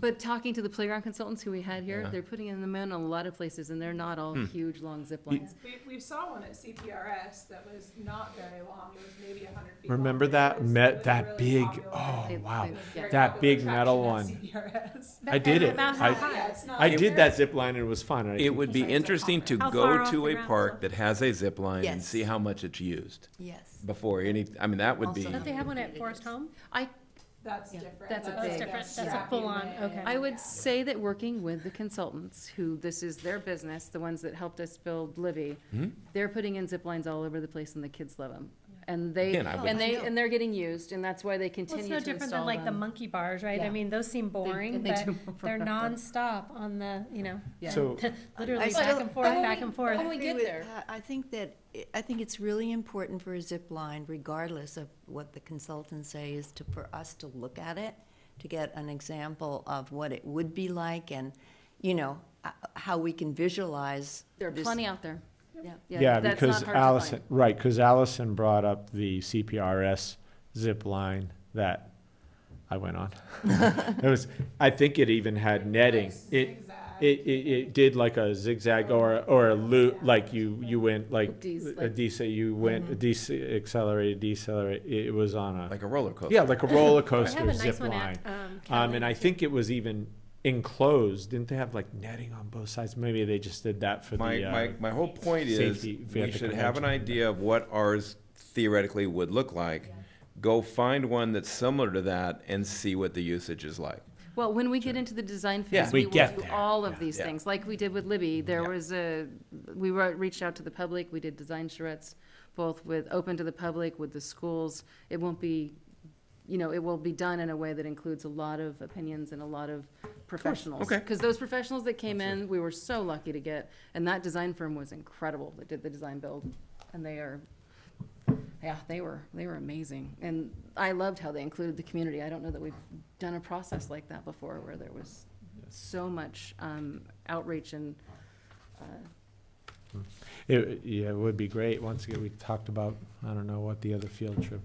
S1: But talking to the playground consultants who we had here,
S7: Yeah.
S1: they're putting them in a lot of places, and they're not all huge, long zip
S2: You-
S1: lines.
S4: We saw one at CPRS that was not very long, it was maybe 100 feet.
S2: Remember
S4: long.
S2: that
S4: It was-
S2: met
S4: it was
S2: that
S4: really
S2: big,
S4: popular.
S2: oh,
S1: They-
S2: wow.
S1: they- yeah.
S4: Very
S2: That
S4: popular
S2: big metal
S4: attraction
S2: one.
S4: at CPRS.
S2: I did it.
S6: About how
S2: I,
S6: high?
S4: Yeah, it's not
S2: I
S4: very-
S2: did that zip line and it was fun. I-
S7: it would be interesting to
S6: How
S7: go
S6: far off
S7: to
S6: the
S7: a
S6: ground?
S7: park that has a zip line and
S10: Yes.
S7: see how much it's used
S10: Yes.
S7: before any, I mean, that would be,
S10: Also-
S6: Don't they have one at Forest Home?
S4: That's
S1: Yeah,
S4: different.
S1: that's a
S6: That's
S1: big-
S6: different, that's a
S4: yeah,
S6: full-on,
S4: yeah,
S6: okay.
S1: I would say that working with the consultants, who this is their business, the ones that helped us build Libby, they're putting in zip lines all over the place, and the kids love them. And they,
S7: Again, I would-
S1: and they're getting used, and that's why they
S6: Well,
S1: continue
S6: it's
S1: to
S6: no
S1: install
S6: different than like the
S1: them.
S6: monkey bars, right?
S1: Yeah.
S6: I mean, those seem boring,
S1: and they
S6: but
S1: do
S6: they're
S1: forever.
S6: nonstop on the,
S1: Yeah.
S2: So,
S6: literally
S10: I-
S6: back and forth,
S1: But when
S6: back
S1: we-
S6: and forth.
S1: when we
S10: agree
S1: get
S10: with
S1: there.
S10: Pat. I think it's really important for a zip line, regardless of what the consultants say, is for us to look at it, to get an example of what it would be like and, how we can visualize.
S1: There are
S10: this-
S1: plenty out there.
S10: Yeah.
S2: yeah,
S1: that's
S2: because
S1: not hard to
S2: Allison,
S1: find.
S2: right, because Allison brought up the CPRS zip line that, I went on. It was, I think it even had netting. It did like a zigzag or a loop, like you went like a accelerate, decelerate. It was on a,
S7: Like a roller coaster.
S2: yeah, like a roller
S6: I
S2: coaster
S6: have a
S2: zip
S6: nice one
S2: line.
S6: at,
S2: And
S6: Catalina,
S2: I
S6: too.
S2: think it was even enclosed. Didn't they have like netting on both sides? Maybe they just did that for
S7: My whole point is,
S2: safety if you
S7: we
S2: had the
S7: should have an
S2: convention.
S7: idea of what ours theoretically would look like. Go find one that's similar to that and see what the usage is like.
S1: Well, when we get into the design
S7: Yeah.
S1: phase,
S2: We
S1: we will
S2: get
S1: do
S2: there.
S1: all of
S2: Yeah.
S1: these
S7: Yeah.
S1: things, like we did with Libby. There
S7: Yeah.
S1: was reached out to the public, we did design charrettes, both with, open to the public, with the schools. It won't be, it will be done in a way that includes a lot of opinions and a lot of professionals.
S7: Okay.
S1: Because those professionals that came in, we were so lucky to get, and that design firm was incredible that did the design build. And they were amazing. And I loved how they included the community. I don't know that we've done a process like that before, where there was so much outreach and,
S2: It would be great. Once again, we talked about, I don't know what the other field trip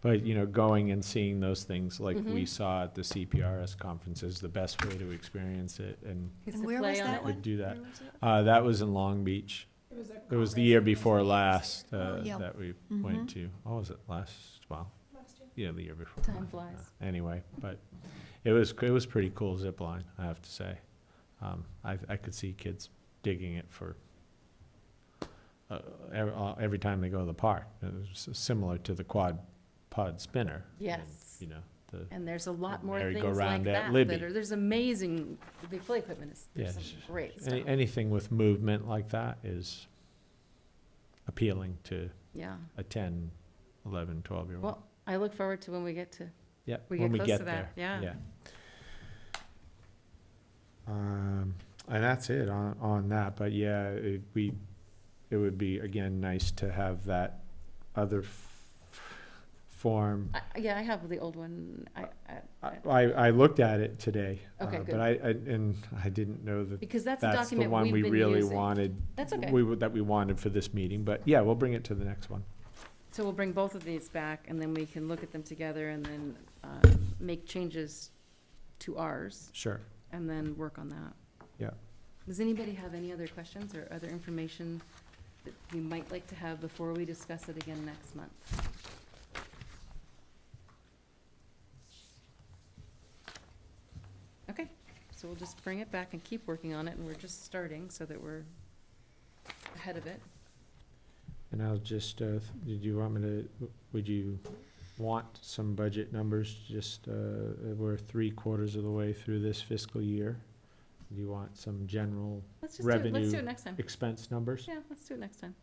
S2: but going and seeing those things like we
S1: Mhm.
S2: saw at the CPRS conference is the best way to experience it, and
S1: gets
S10: And
S1: to
S10: where
S1: play
S10: was
S1: on
S10: that
S1: it.
S10: one?
S2: would do that.
S10: Where was it?
S2: That was in Long Beach.
S4: It was a
S2: It was the year
S4: conference
S2: before
S4: in
S2: last,
S10: yeah.
S2: that we
S10: Mhm.
S2: went to. Oh, was it last, well,
S4: last year.
S2: yeah, the year before.
S1: Time flies.
S2: Anyway, but it was pretty cool zip line, I have to say. I could see kids digging it for, every time they go to the park. It was similar to the pod spinner.
S1: Yes.
S2: And, the,
S1: And there's a lot more things like
S2: merry-go-round at
S1: that
S2: Libby.
S1: there's amazing, the play equipment is, there's
S2: Yeah,
S1: some great stuff.
S2: anything with movement like that is appealing to
S1: Yeah.
S2: a 10, 11, 12-year-old.
S1: Well, I look forward to when we get to,
S2: Yeah,
S1: we
S2: when
S1: get
S2: we
S1: close
S2: get
S1: to
S2: there.
S1: that, yeah.
S2: And that's it on that, but yeah, it would be, again, nice to have that other form.
S1: I have the old one,
S2: I looked at it today.
S1: Okay,
S2: But
S1: good.
S2: I didn't know that
S1: because that's a
S2: that's the
S1: document
S2: one
S1: we've
S2: we
S1: been
S2: really
S1: using.
S2: wanted.
S1: That's okay.
S2: That we wanted for this meeting, but yeah, we'll bring it to the next one.
S1: So we'll bring both of these back, and then we can look at them together, and then make changes to ours,
S2: Sure.
S1: and then work on that.
S2: Yeah.
S1: Does anybody have any other questions or other information that we might like to have before we discuss it again next month? Okay, so we'll just bring it back and keep working on it, and we're just starting so that we're ahead of it.
S2: And I'll just, did you want me to, would you want some budget numbers? Just, we're 3/4 of the way through this fiscal year. Do you want some general
S1: Let's just do it, let's
S2: revenue
S1: do it next time.
S2: expense numbers?
S1: Yeah, let's do it next time.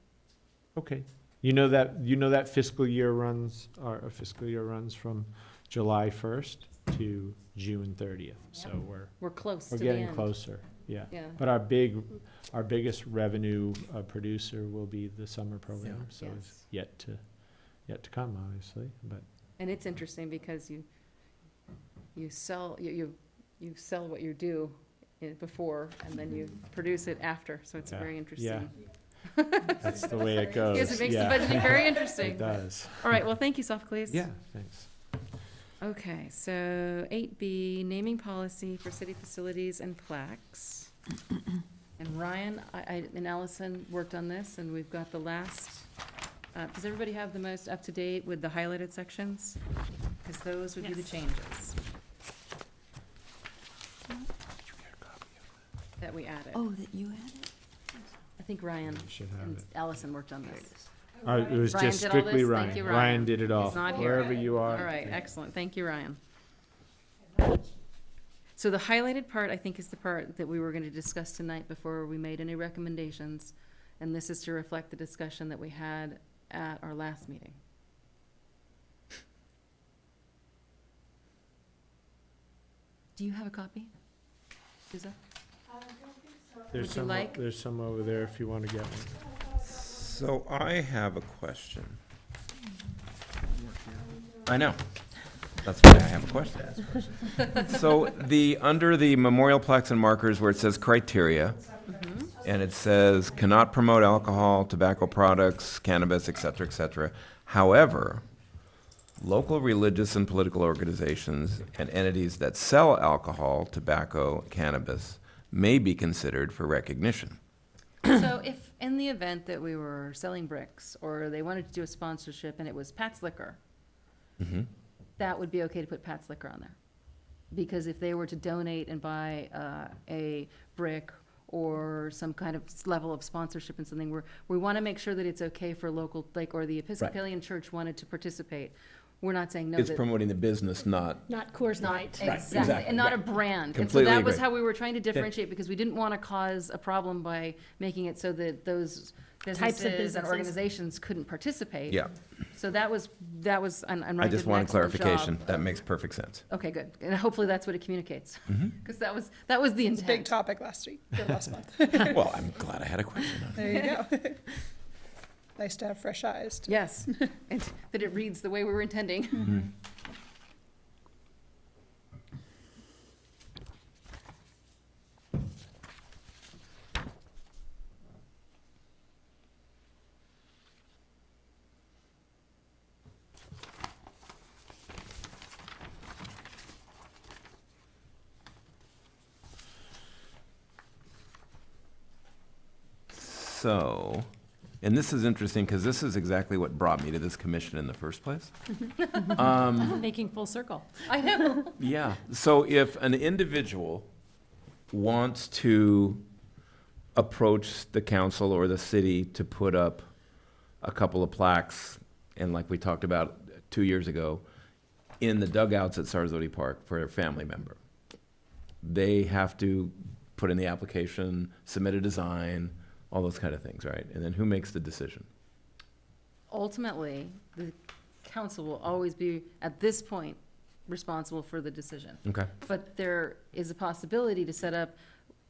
S2: Okay. You know that fiscal year runs, our fiscal year runs from July 1st to June 30th. So
S1: Yeah. We're close to
S2: we're
S1: the
S2: getting
S1: end.
S2: closer, yeah.
S1: Yeah.
S2: But our biggest revenue producer will be the summer program, so it's yet to come, obviously, but.
S1: And it's interesting because you sell, you sell what you do before, and then you produce it after, so it's
S2: Yeah.
S1: very interesting.
S2: That's the way it goes.
S1: Yes, it makes the
S2: yeah.
S1: budgeting very interesting.
S2: It does.
S1: All right, well, thank you, Sophocles.
S2: Yeah, thanks.
S1: Okay, so 8B, naming policy for city facilities and plaques. And Ryan, and Allison worked on this, and we've got the last, does everybody have the most up-to-date with the highlighted sections? Because those would be the
S6: Yes.
S1: changes that we added.
S10: Oh, that you added?
S1: I think Ryan
S2: You should have
S1: and
S2: it.
S1: Allison worked on this.
S2: It was
S1: Ryan
S2: just
S1: did all
S2: strictly
S1: this?
S2: Ryan.
S1: Thank you,
S2: Ryan
S1: Ryan.
S2: did it all.
S1: He's not here.
S2: Wherever you are.
S1: All right, excellent. Thank you, Ryan. So the highlighted part, I think, is the part that we were going to discuss tonight before we made any recommendations. And this is to reflect the discussion that we had at our last meeting. Do you have a copy, Suza?
S2: There's
S1: Would you
S2: some,
S1: like?
S2: there's some over there if you want to get one.
S7: So I have a question. I know. That's why I have a question. So under the memorial plaques and markers where it says criteria, and it says cannot promote alcohol, tobacco products, cannabis, et cetera, et cetera. However, local religious and political organizations and entities that sell alcohol, tobacco, cannabis may be considered for recognition.
S1: So if, in the event that we were selling bricks, or they wanted to do a sponsorship and it was Pat's Liquor, that would be okay to put Pat's Liquor on there. Because if they were to donate and buy a brick or some kind of level of sponsorship in something, we want to make sure that it's okay for local, like, or the Episcopalian Church wanted to participate. We're not saying no.
S7: It's
S1: that-
S7: promoting the business, not,
S6: Not Coors Light.
S1: Exactly, and not a brand. And so
S7: Completely
S1: that was
S7: agree.
S1: how we were trying to differentiate, because we didn't want to cause a problem by making it so that those
S6: Types of
S1: businesses and
S6: businesses.
S1: organizations couldn't participate.
S7: yeah.
S1: So that was, and
S7: I
S1: Ryan
S7: just
S1: did an
S7: wanted
S1: excellent
S7: clarification.
S1: job.
S7: That makes perfect sense.
S1: Okay, good. And hopefully that's what it communicates. Because that was the
S4: It's a big
S1: intent.
S4: topic last month.
S7: Well, I'm glad I had a question on it.
S4: There you go. Nice to have fresh eyes.
S1: Yes, and that it reads the way we were intending.
S7: So, and this is interesting because this is exactly what brought me to this commission in the first place.
S6: Making full circle.
S1: I know.
S7: Yeah, so if an individual wants to approach the council or the city to put up a couple of plaques, and like we talked about 2 years ago, in the dugouts at Sarzodi Park for a family member, they have to put in the application, submit a design, all those kind of things, right? And then who makes the decision?
S1: Ultimately, the council will always be, at this point, responsible for the decision.
S7: Okay.
S1: But there is a possibility to set up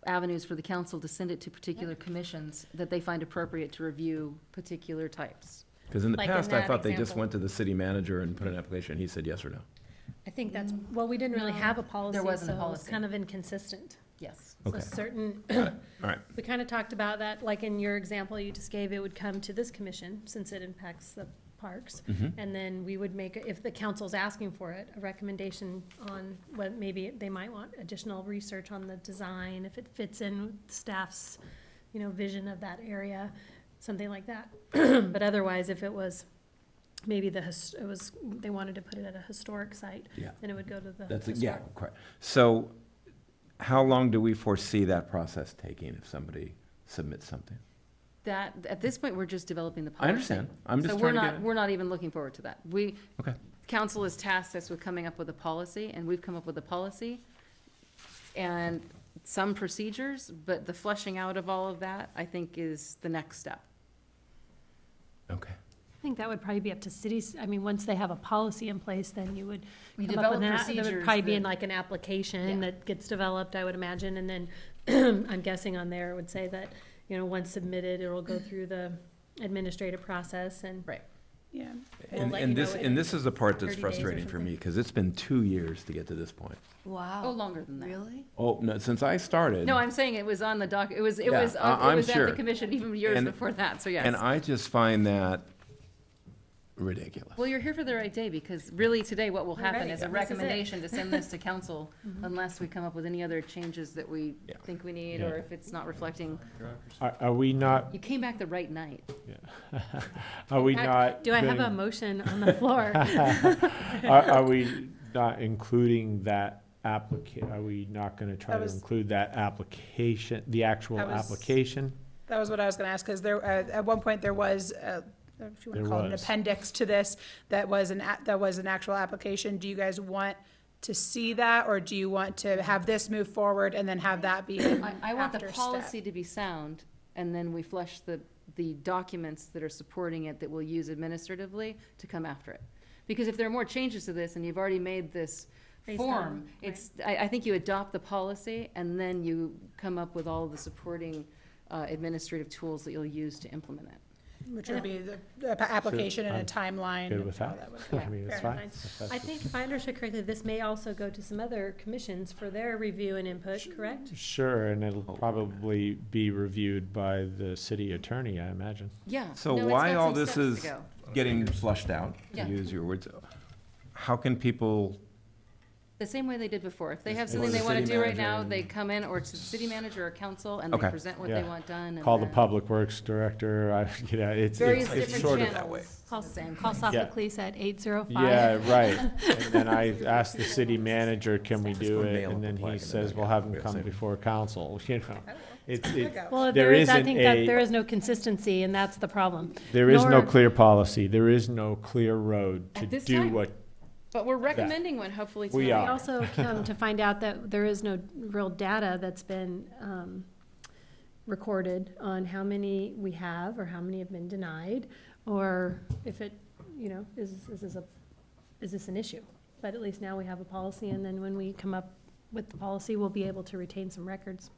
S1: avenues for the council to send it to particular commissions that they find appropriate to review particular types.
S7: Because in the
S6: Like in
S7: past, I
S6: that
S7: thought they just
S6: example.
S7: went to the city manager and put an application, he said yes or no.
S6: I think that's, well, we didn't really have a policy, so
S1: wasn't a
S6: it was
S1: policy.
S6: kind of inconsistent.
S1: Yes.
S6: So
S7: Okay.
S6: certain,
S7: All right,
S6: we kind of talked about that, like in your example you just gave, it would come to this commission, since it impacts the parks. And then we would make, if the council's asking for it, a recommendation on what maybe they might want additional research on the design, if it fits in with staff's, vision of that area, something like that. But otherwise, if it was, maybe they wanted to put it at a historic site,
S7: yeah.
S6: then it would go to the
S7: That's,
S6: historic.
S7: yeah, correct. So how long do we foresee that process taking if somebody submits something?
S1: That, at this point, we're just developing the policy.
S7: I understand. I'm just
S1: So
S7: trying to get it.
S1: we're not even looking forward to that.
S7: Okay.
S1: Council has tasked us with coming up with a policy, and we've come up with a policy and some procedures, but the fleshing out of all of that, I think, is the next step.
S7: Okay.
S6: I think that would probably be up to cities, I mean, once they have a policy in place, then you would
S1: We
S6: come up
S1: develop
S6: with that, there would
S1: procedures
S6: probably be in
S1: that-
S6: like an application
S1: Yeah.
S6: that gets developed, I would imagine, and then I'm guessing on there, it would say that, once submitted, it'll go through the administrative process and.
S1: Right.
S4: Yeah.
S6: We'll
S7: And,
S6: let
S7: and
S6: you know
S7: this,
S6: within
S7: and this is the part that's
S6: 30 days or
S7: frustrating for
S6: something.
S7: me, because it's been 2 years to get to this point.
S10: Wow.
S1: Oh, longer than that.
S10: Really?
S7: Oh, no, since I started.
S1: No, I'm saying it was on the doc, it was
S7: Yeah,
S1: at
S7: I'm
S1: the
S7: sure.
S1: commission even years
S7: And-
S1: before that, so
S7: And
S1: yes.
S7: I just find that ridiculous.
S1: Well, you're here for the right day, because really today what will
S6: We're
S1: happen
S6: ready.
S1: is a
S6: This is it.
S1: recommendation to send this to council unless we come up with any other changes that we
S7: Yeah.
S1: think we need,
S2: Yeah.
S1: or if it's not reflecting.
S2: Are we not,
S1: You came back the right night.
S2: are we
S6: Act-
S2: not?
S6: Do I have a
S2: gonna-
S6: motion on the floor?
S2: Are we not including that are we not gonna try
S4: That
S2: to
S4: was-
S2: include that application, the actual
S4: That was-
S2: application?
S4: That was what I was gonna ask, because there, at one point, there was, if you wanna
S2: There
S4: call it an
S2: was.
S4: appendix to this, that was an actual application. Do you guys want to see that, or do you want to have this move forward and then have that be an
S1: I want the
S4: after step?
S1: policy to be sound, and then we flesh the documents that are supporting it that we'll use administratively to come after it. Because if there are more changes to this, and you've already made this
S6: Based
S1: form,
S6: on-
S1: I think you adopt the policy, and then you come up with all the supporting administrative tools that you'll use to implement it.
S4: Which would be the application and a timeline.
S2: Good
S4: of
S2: with
S4: how
S2: that.
S4: would
S2: I
S4: go.
S2: mean, it's
S4: Fair
S2: fine.
S4: enough.
S2: if that's
S6: I
S2: the-
S6: think if I understood correctly, this may also go to some other commissions for their review and input, correct?
S2: Sure, and it'll probably be reviewed by the city attorney, I imagine.
S1: Yeah.
S7: So
S1: no, it's
S7: why
S1: got
S7: all
S1: some
S7: this
S1: steps
S7: is
S1: to go.
S7: getting flushed out, to
S1: Yeah.
S7: use your words, how can people,
S1: The same way they did before. If they have
S2: Just
S1: something
S2: go to
S1: they want to
S2: city
S1: do right
S2: manager
S1: now,
S2: and-
S1: they come in, or to the city manager or council, and they
S7: Okay.
S1: present what they
S2: Yeah.
S1: want done. and
S2: Call the
S1: then
S2: public works director, it's
S1: Various
S2: it's
S1: different
S2: sort of,
S1: channels.
S6: Call
S1: Same
S6: call
S1: thing.
S6: Sophocles at 805.
S2: yeah, right. And then I asked the city manager, can we do
S5: go
S2: it?
S5: nail
S2: And
S5: up
S2: then
S5: the plaque
S2: he
S5: in the
S2: says,
S5: dugout.
S2: we'll have him
S5: Yes,
S2: come
S5: I do.
S2: before council, It's,
S6: Well,
S2: There
S6: I
S2: isn't
S6: think that
S2: a-
S6: there is no consistency, and that's the problem.
S2: there is no
S6: Nor-
S2: clear policy, there is no clear road to
S1: At this
S2: do
S1: time.
S2: what,
S1: But we're recommending one, hopefully tonight.
S2: We
S6: We
S2: are.
S6: also come to find out that there is no real data that's been recorded on how many we have, or how many have been denied, or if it, is this an issue? But at least now we have a policy, and then when we come up with the policy, we'll be able to retain some records.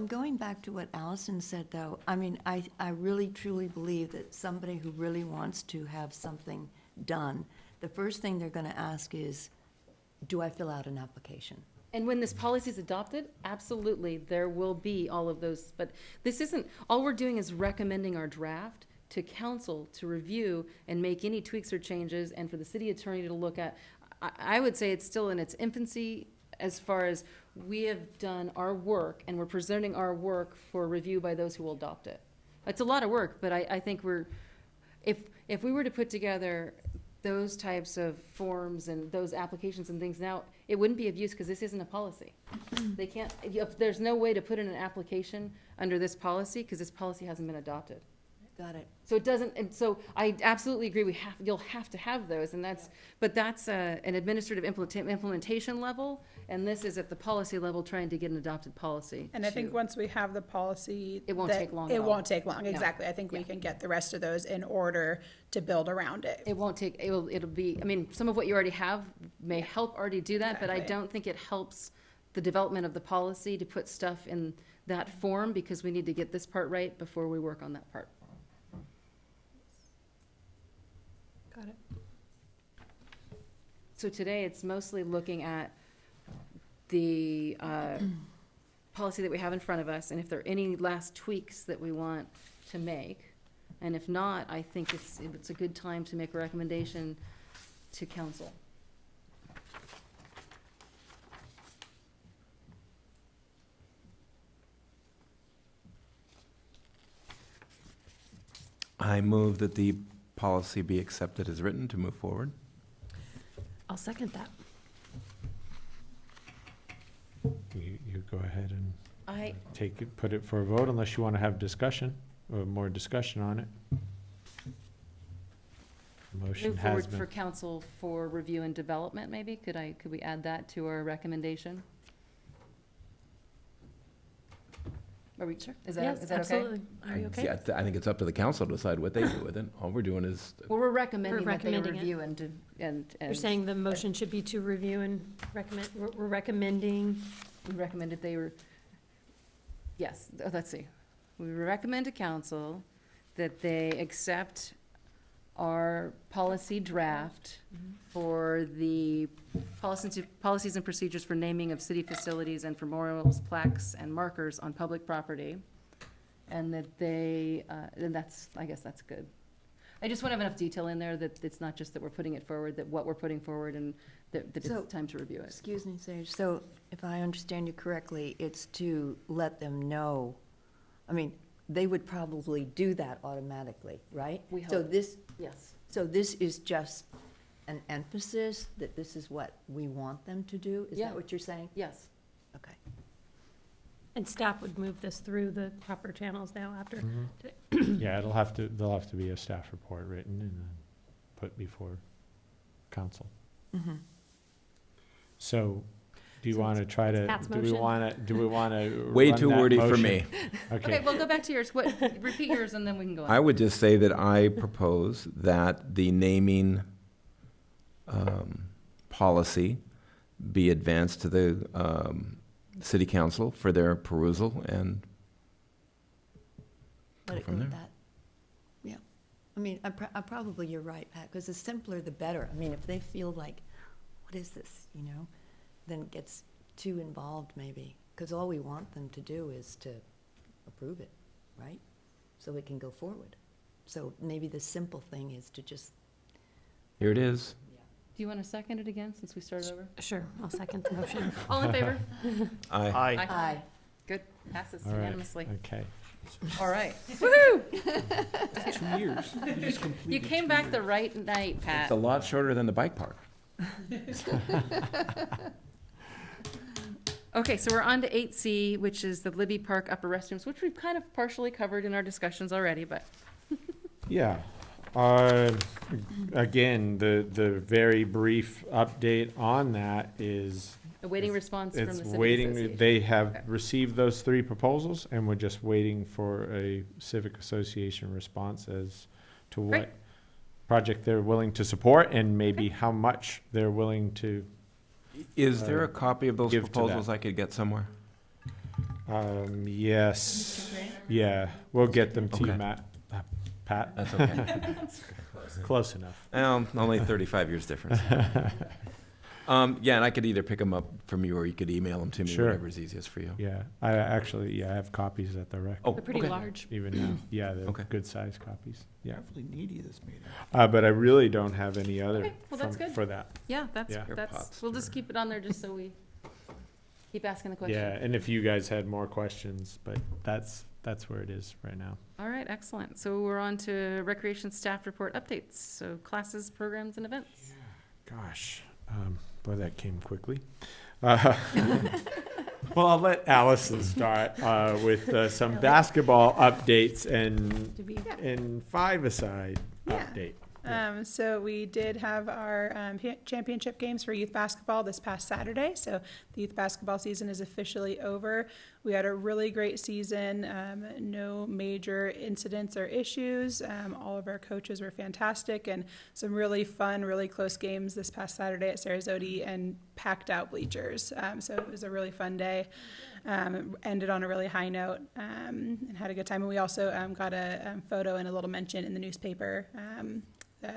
S10: Going back to what Allison said, though, I mean, I really truly believe that somebody who really wants to have something done, the first thing they're gonna ask is, do I fill out an application?
S1: And when this policy is adopted, absolutely, there will be all of those. But this isn't, all we're doing is recommending our draft to council to review and make any tweaks or changes, and for the city attorney to look at. I would say it's still in its infancy as far as we have done our work, and we're presenting our work for review by those who will adopt it. It's a lot of work, but I think if we were to put together those types of forms and those applications and things now, it wouldn't be of use because this isn't a policy. They can't, there's no way to put in an application under this policy because this policy hasn't been adopted.
S10: Got it.
S1: So it doesn't, and so I absolutely agree, you'll have to have those, and but that's an administrative implementation level, and this is at the policy level trying to get an adopted policy.
S4: And I think
S1: to-
S4: once we have the policy.
S1: It won't
S4: that-
S1: take long at
S4: It
S1: all.
S4: won't take long,
S1: No.
S4: exactly. I think we
S1: Yeah.
S4: can get the rest of those in order to build around it.
S1: It won't take, it'll be, I mean, some of what you already have may help already do that, but I
S4: Exactly.
S1: don't think it helps the development of the policy to put stuff in that form, because we need to get this part right before we work on that part.
S6: Got it.
S1: So today, it's mostly looking at the policy that we have in front of us, and if there are any last tweaks that we want to make. And if not, I think it's a good time to make a recommendation to council.
S7: I move that the policy be accepted as written to move forward.
S6: I'll second that.
S2: you go ahead and
S1: I,
S2: put it for a vote unless you want to have discussion, or more discussion on it. Motion
S1: move
S2: has
S1: forward for
S2: been,
S1: council for review and development, maybe? Could we add that to our recommendation? Are we, is that
S6: Yes,
S1: okay?
S6: absolutely. Are you okay?
S7: Yeah, I think it's up to the council to decide what they do with it. All we're doing is,
S1: Well, we're recommending that they
S6: recommending it.
S1: review and.
S6: You're saying the motion should be to review and recommend, we're recommending,
S1: We recommended they were, yes, let's see. We recommend to council that they accept our policy draft for the policies and procedures for naming of city facilities and for memorials, plaques, and markers on public property. And that they, and that's, I guess that's good. I just want to have enough detail in there that it's not just that we're putting it forward, that what we're putting forward, and that
S10: So-
S1: it's time to review it.
S10: Excuse me, Sage, so if I understand you correctly, it's to let them know, I mean, they would probably do that automatically, right?
S1: We
S10: So
S1: hope. Yes.
S10: this is just an emphasis that this is what we want them to do? Is
S1: Yeah.
S10: that what you're saying?
S1: Yes.
S10: Okay.
S6: and staff would move this through the proper channels now after.
S2: yeah, there'll have to be a staff report written and then put before council.
S10: Mm-hmm.
S2: So, do you
S6: So
S2: want to try to,
S6: Pat's
S2: do we
S6: motion.
S2: want to?
S7: way too wordy for me.
S1: Okay, well, go back to yours. Repeat yours, and then we can go on.
S7: I would just say that I propose that the naming policy be advanced to the city council for their perusal, and
S10: Let
S7: Go
S10: it go
S7: from
S10: with
S7: there.
S10: that. Yeah. I mean, probably you're right, Pat, because the simpler the better. I mean, if they feel like, what is this, then it gets too involved maybe, because all we want them to do is to approve it, right? So it can go forward. So maybe the simple thing is to just,
S7: here it is.
S1: Do you want to second it again, since we started over?
S6: Sure, I'll second the motion.
S1: All in favor?
S7: Aye.
S9: Aye.
S10: Aye.
S1: Good, passes
S2: All right.
S1: unanimously.
S2: Okay.
S1: All right. Woo-hoo!
S9: 2 years. You just
S1: You
S9: completed
S1: came
S9: 2
S1: back
S9: years.
S1: the right night,
S7: It's
S1: Pat.
S7: a lot shorter than the bike park.
S1: Okay, so we're on to 8C, which is the Libby Park upper restrooms, which we've kind of partially covered in our discussions already, but
S2: Yeah. Again, the very brief update on that is
S1: awaiting response from the
S2: it's
S1: city
S2: waiting,
S1: association.
S2: they have
S1: Okay.
S2: received those 3 proposals, and we're just waiting for a civic association response as to
S1: Great.
S2: what project they're willing to support and maybe how much they're willing to.
S7: Is there a copy of those
S2: give to
S7: proposals
S2: that.
S7: I could get somewhere?
S2: Yes, yeah, we'll get them to you,
S7: Okay.
S2: Matt, Pat,
S7: That's okay.
S2: close enough.
S7: Only 35 years difference. Yeah, and I could either pick them up from you or you could email them to me,
S2: Sure.
S7: whatever's easiest for you.
S2: Yeah, I actually, I have copies at the rec,
S7: Oh,
S6: They're pretty
S7: okay.
S6: large.
S2: even now, yeah, they're
S7: Okay.
S2: good size copies, yeah.
S9: Awfully needy this meeting.
S2: But I really don't have any other
S1: Okay, well, that's
S2: from-
S1: good.
S2: for that.
S1: Yeah, that's,
S2: Yeah.
S7: AirPods.
S1: we'll just keep it on there just so we keep asking the question.
S2: Yeah, and if you guys had more questions, but that's where it is right now.
S1: All right, excellent. So we're on to recreation staff report updates. So classes, programs, and events.
S2: Gosh, boy, that came quickly. Well, I'll let Allison start with some basketball updates and
S6: To be,
S2: and 5-a-side
S4: Yeah.
S2: update.
S4: So we did have our championship games for youth basketball this past Saturday. So the youth basketball season is officially over. We had a really great season, no major incidents or issues. All of our coaches were fantastic, and some really fun, really close games this past Saturday at Sarasota, and packed out bleachers. So it was a really fun day. Ended on a really high note, and had a good time. And we also got a photo and a little mention in the newspaper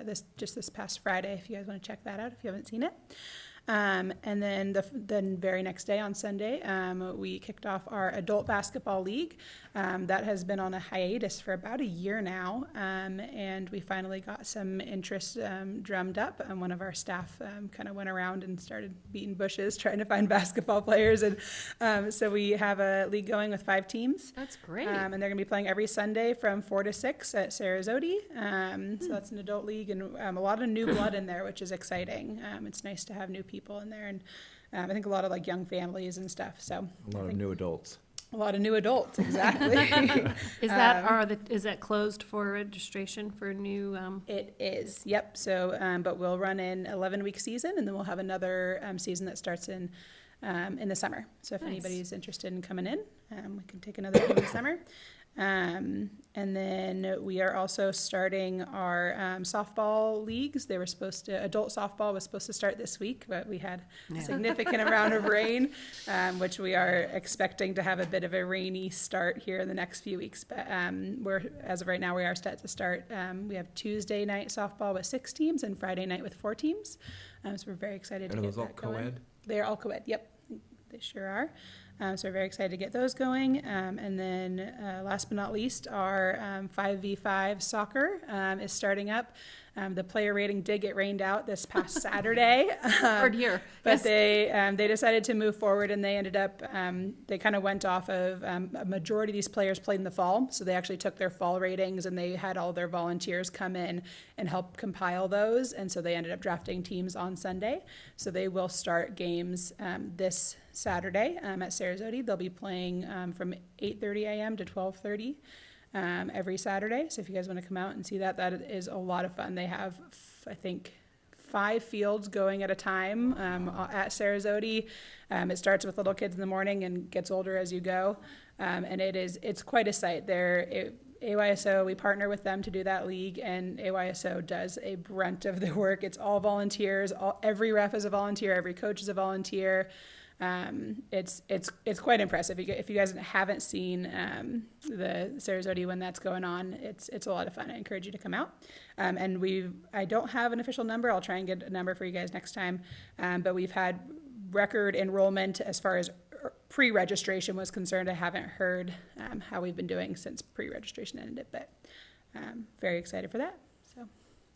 S4: this past Friday, if you guys want to check that out if you haven't seen it. And then the very next day on Sunday, we kicked off our adult basketball league. That has been on a hiatus for about a year now, and we finally got some interest drummed up. And one of our staff kind of went around and started beating bushes trying to find basketball players. And so we have a league going with 5 teams.
S1: That's great.
S4: And they're going to be playing every Sunday from 4 to 6 at Sarasota. So that's an adult league, and a lot of new blood in there, which is exciting. It's nice to have new people in there, and I think a lot of like young families and stuff. So
S7: A lot of new adults.
S4: a lot of new adults, exactly.
S6: is that, is that closed for registration for new,
S4: It is, yep. So, but we'll run an 11-week season, and then we'll have another season that starts in the summer. So if
S6: Nice.
S4: anybody's interested in coming in, we can take another in the summer. And then we are also starting our softball leagues. They were adult softball was supposed to start this week, but we had a significant amount of rain, which we are expecting to have a bit of a rainy start here in the next few weeks. But as of right now, we are set to start. We have Tuesday night softball with 6 teams and Friday night with 4 teams. So we're very excited to
S7: And are
S4: get
S7: those all
S4: that going.
S7: co-ed?
S4: They are all co-ed, yep. They sure are. So we're very excited to get those going. And then last but not least, our 5v5 soccer is starting up. The player rating did get rained out this past Saturday.
S1: Hard year.
S4: But they decided to move forward, and they ended up, they kind of went off of, a majority of these players played in the fall. So they actually took their fall ratings, and they had all their volunteers come in and help compile those. And so they ended up drafting teams on Sunday. So they will start games this Saturday at Sarasota. They'll be playing from 8:30 a.m. to 12:30 every Saturday. So if you guys want to come out and see that, that is a lot of fun. They have, I think, 5 fields going at a time at Sarasota. It starts with little kids in the morning and gets older as you go. And it's quite a sight. AYSO, we partner with them to do that league, and AYSO does a brunt of the work. It's all volunteers. Every ref is a volunteer. Every coach is a volunteer. It's quite impressive. If you guys haven't seen the Sarasota when that's going on, it's a lot of fun. I encourage you to come out. And I don't have an official number. I'll try and get a number for you guys next time. But we've had record enrollment as far as pre-registration was concerned. I haven't heard how we've been doing since pre-registration ended, but very excited for that.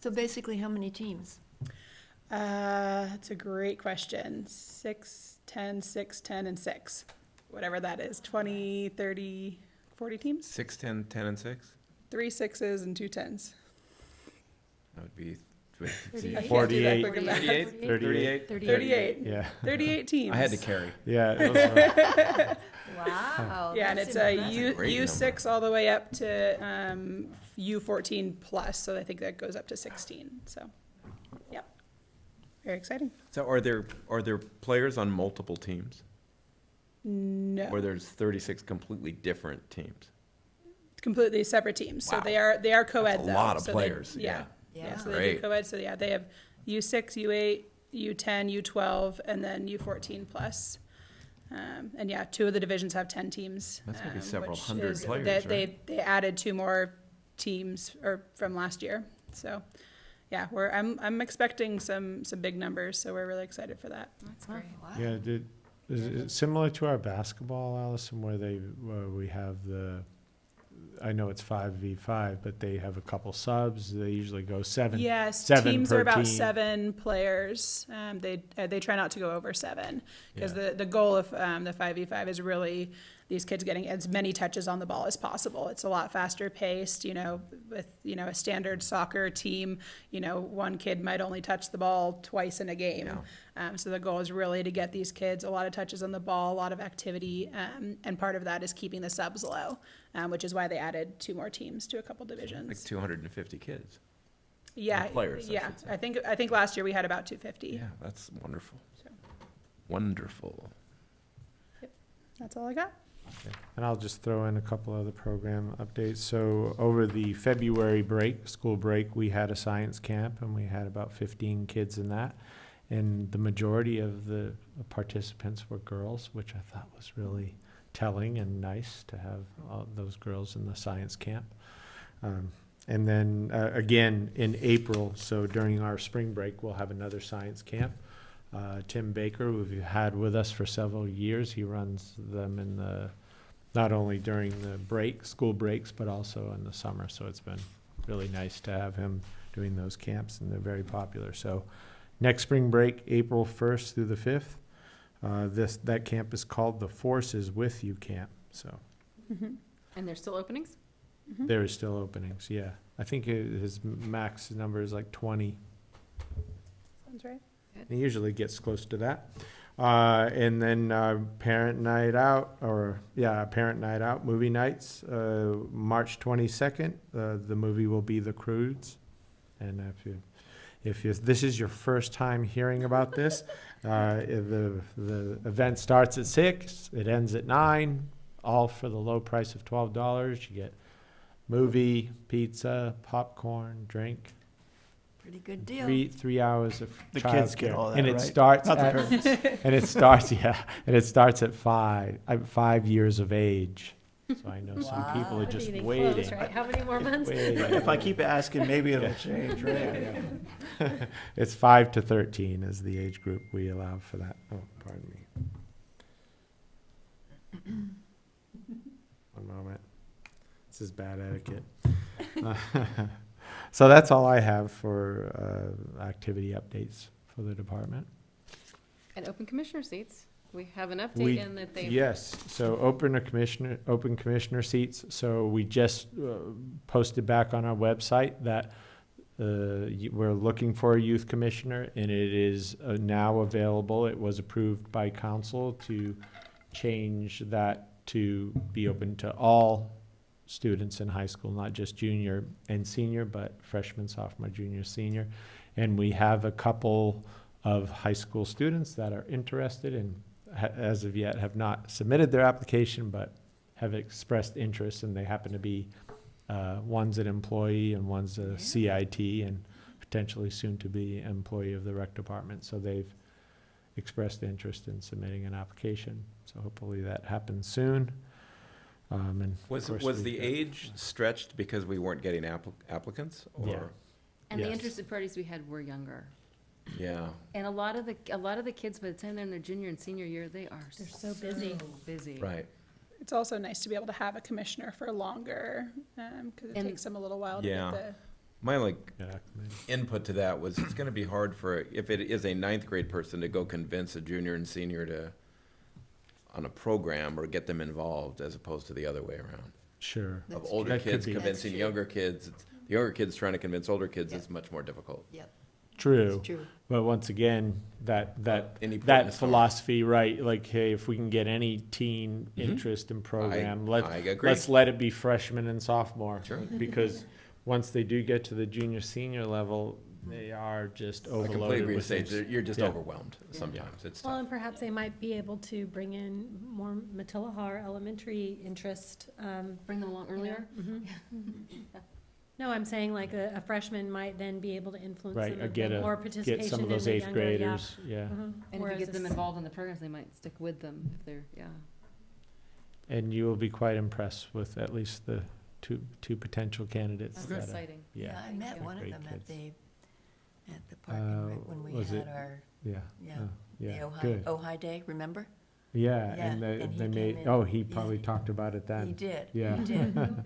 S10: So basically, how many teams?
S4: That's a great question. 6, 10, 6, 10, and 6. Whatever that is. 20, 30, 40 teams?
S5: 6, 10, 10, and 6?
S4: 3 6s and 2 10s.
S5: That would be
S4: I
S6: 38.
S4: can't do that
S2: 48.
S4: quick math.
S5: 38?
S4: 38.
S2: Yeah.
S4: 38 teams.
S5: I had to carry.
S2: Yeah. Those are-
S10: Wow.
S4: Yeah, and
S10: that's
S4: it's a
S10: impressive.
S5: great
S4: U6 all the way up to U14 plus, so I think that goes up to 16. So, yep, very exciting.
S5: So are there players on multiple teams?
S4: No,
S5: Or there's 36 completely different teams?
S4: completely separate teams. So
S5: Wow.
S4: they are co-ed
S5: That's a
S4: though.
S5: lot of
S4: So
S5: players,
S4: yeah.
S10: Yeah.
S4: Yeah, so they do
S5: Great.
S4: co-ed. So yeah, they have U6, U8, U10, U12, and then U14 plus. And yeah, 2 of the divisions have 10 teams.
S5: That's gonna be several
S4: which
S5: hundred
S4: is-
S5: players,
S4: They added 2 more teams from last year. So, yeah, I'm expecting some big numbers. So we're really excited for that.
S1: That's great.
S10: Wow.
S2: Yeah, is it similar to our basketball, Allison, where we have I know it's 5v5, but they have a couple subs. They usually go 7.
S4: Yes,
S2: 7
S4: teams
S2: per
S4: are about
S2: team.
S4: 7 players. They try not to go over 7 because
S2: Yeah.
S4: the goal of the 5v5 is really these kids getting as many touches on the ball as possible. It's a lot faster paced, with, a standard soccer team, one kid might only touch the ball twice in a game. So the goal is really to get these kids a lot of touches on the ball, a lot of activity, and part of that is keeping the subs low, which is why they added 2 more teams to a couple divisions.
S5: Like 250 kids.
S4: Yeah,
S5: players, I
S4: yeah.
S5: should say.
S4: I think last year we had about 250.
S5: Yeah, that's wonderful.
S4: So.
S5: Wonderful.
S4: That's all I got.
S2: Okay. And I'll just throw in a couple other program updates. So over the February school break, we had a science camp, and we had about 15 kids in that. And the majority of the participants were girls, which I thought was really telling and nice to have all those girls in the science camp. And then again in April, so during our spring break, we'll have another science camp. Tim Baker, who we've had with us for several years, he runs them not only during the school breaks, but also in the summer. So it's been really nice to have him doing those camps, and they're very popular. So next spring break, April 1st through the 5th, that camp is called the Forces With You Camp. So
S1: And there's still openings?
S2: there is still openings, yeah. I think his max number is like 20.
S4: Sounds right.
S2: He usually gets close to that. And then parent night out, movie nights, March 22nd. The movie will be The Croods. And if this is your first time hearing about this, the event starts at 6, it ends at 9, all for the low price of $12. You get movie, pizza, popcorn, drink.
S10: Pretty good deal.
S2: 3 hours of
S9: The kids get
S2: childcare.
S9: all that,
S2: And it
S9: right?
S2: starts
S9: Not the
S2: at,
S9: parents.
S2: and it starts at 5 years of age. So I know some people are
S10: Wow.
S2: just
S6: Getting
S2: waiting.
S6: close, right? How many more months?
S2: waiting.
S9: If I keep asking, maybe it'll change, right?
S2: It's 5 to 13 is the age group we allow for that. Oh, pardon me. One moment. This is bad etiquette. So that's all I have for activity updates for the department.
S1: And open commissioner seats, we have an
S2: We-
S1: update in that they.
S2: Yes, so open commissioner seats. So we just posted back on our website that we're looking for a youth commissioner, and it is now available. It was approved by council to change that to be open to all students in high school, not just junior and senior, but freshman, sophomore, junior, senior. And we have a couple of high school students that are interested and as of yet have not submitted their application, but have expressed interest, and they happen to be one's an employee and one's a CIT and potentially soon to be employee of the rec department. So they've expressed interest in submitting an application. So hopefully that happens soon. And of
S5: Was
S2: course
S5: the age stretched because we weren't getting applicants?
S2: Yeah.
S5: Or
S1: And the
S2: Yes.
S1: interested parties we had were younger.
S5: Yeah.
S1: And a lot of the kids, by the time they're in their junior and senior year, they're
S6: so busy.
S1: Busy.
S5: Right.
S4: It's also nice to be able to have a commissioner for longer, because it
S1: And-
S4: takes them a little while to
S5: Yeah.
S4: get
S7: My
S2: Yeah,
S7: input to that was it's gonna be hard for, if it is a ninth grade person, to go convince a junior and senior to, on a program, or get them involved, as opposed to the other way around.
S2: sure.
S7: Of
S10: That's
S7: older
S2: That could
S7: kids
S2: be.
S7: convincing
S10: That's true.
S7: younger kids, the younger kids trying to convince older kids
S10: Yeah.
S7: is much more difficult.
S10: Yep,
S2: True.
S10: it's true.
S2: But once again, that
S7: Any point in the
S2: that
S7: story.
S2: philosophy, right? Like, hey, if we can get any teen
S7: Mhm.
S2: interest in program,
S7: I agree.
S2: let's let it be freshman and sophomore.
S7: Sure.
S2: Because once they do get to the junior, senior level, they are just
S7: I completely
S2: overloaded
S7: agree
S2: with
S7: with Sage.
S2: things.
S7: You're just
S2: Yeah.
S7: overwhelmed sometimes. It's
S6: Well,
S7: tough.
S6: and perhaps they might be able to bring in more Matillahar elementary interest.
S1: Bring them along earlier?
S6: Mhm. No, I'm saying like a freshman might then be able to influence
S2: Right,
S6: some of
S2: get
S6: the
S2: a-
S6: more
S2: Get
S6: participation
S2: some of
S6: in
S2: those
S6: the
S2: eighth
S6: younger, yeah.
S2: graders, yeah.
S6: Mhm.
S1: And if
S6: Whereas
S1: you get them
S6: this-
S1: involved in the programs, they might stick with them if they're, yeah.
S2: And you will be quite impressed with at least the two potential candidates.
S1: That's
S2: that are-
S1: exciting.
S10: Yeah, I met
S1: you.
S10: one of
S2: Great
S10: them
S2: kids.
S10: at the park and rec when we
S2: was
S10: had
S2: it-
S10: our,
S2: Yeah,
S10: yeah,
S2: oh,
S10: the
S2: yeah,
S10: Ojai,
S2: good.
S10: Ojai Day, remember?
S2: Yeah,
S10: Yeah,
S2: and
S10: and he
S2: they
S10: came
S2: made,
S10: in,
S2: oh, he
S10: yeah.
S2: probably talked about it
S10: He
S2: then.
S10: did,
S2: Yeah.
S10: he did.
S1: Oh, good.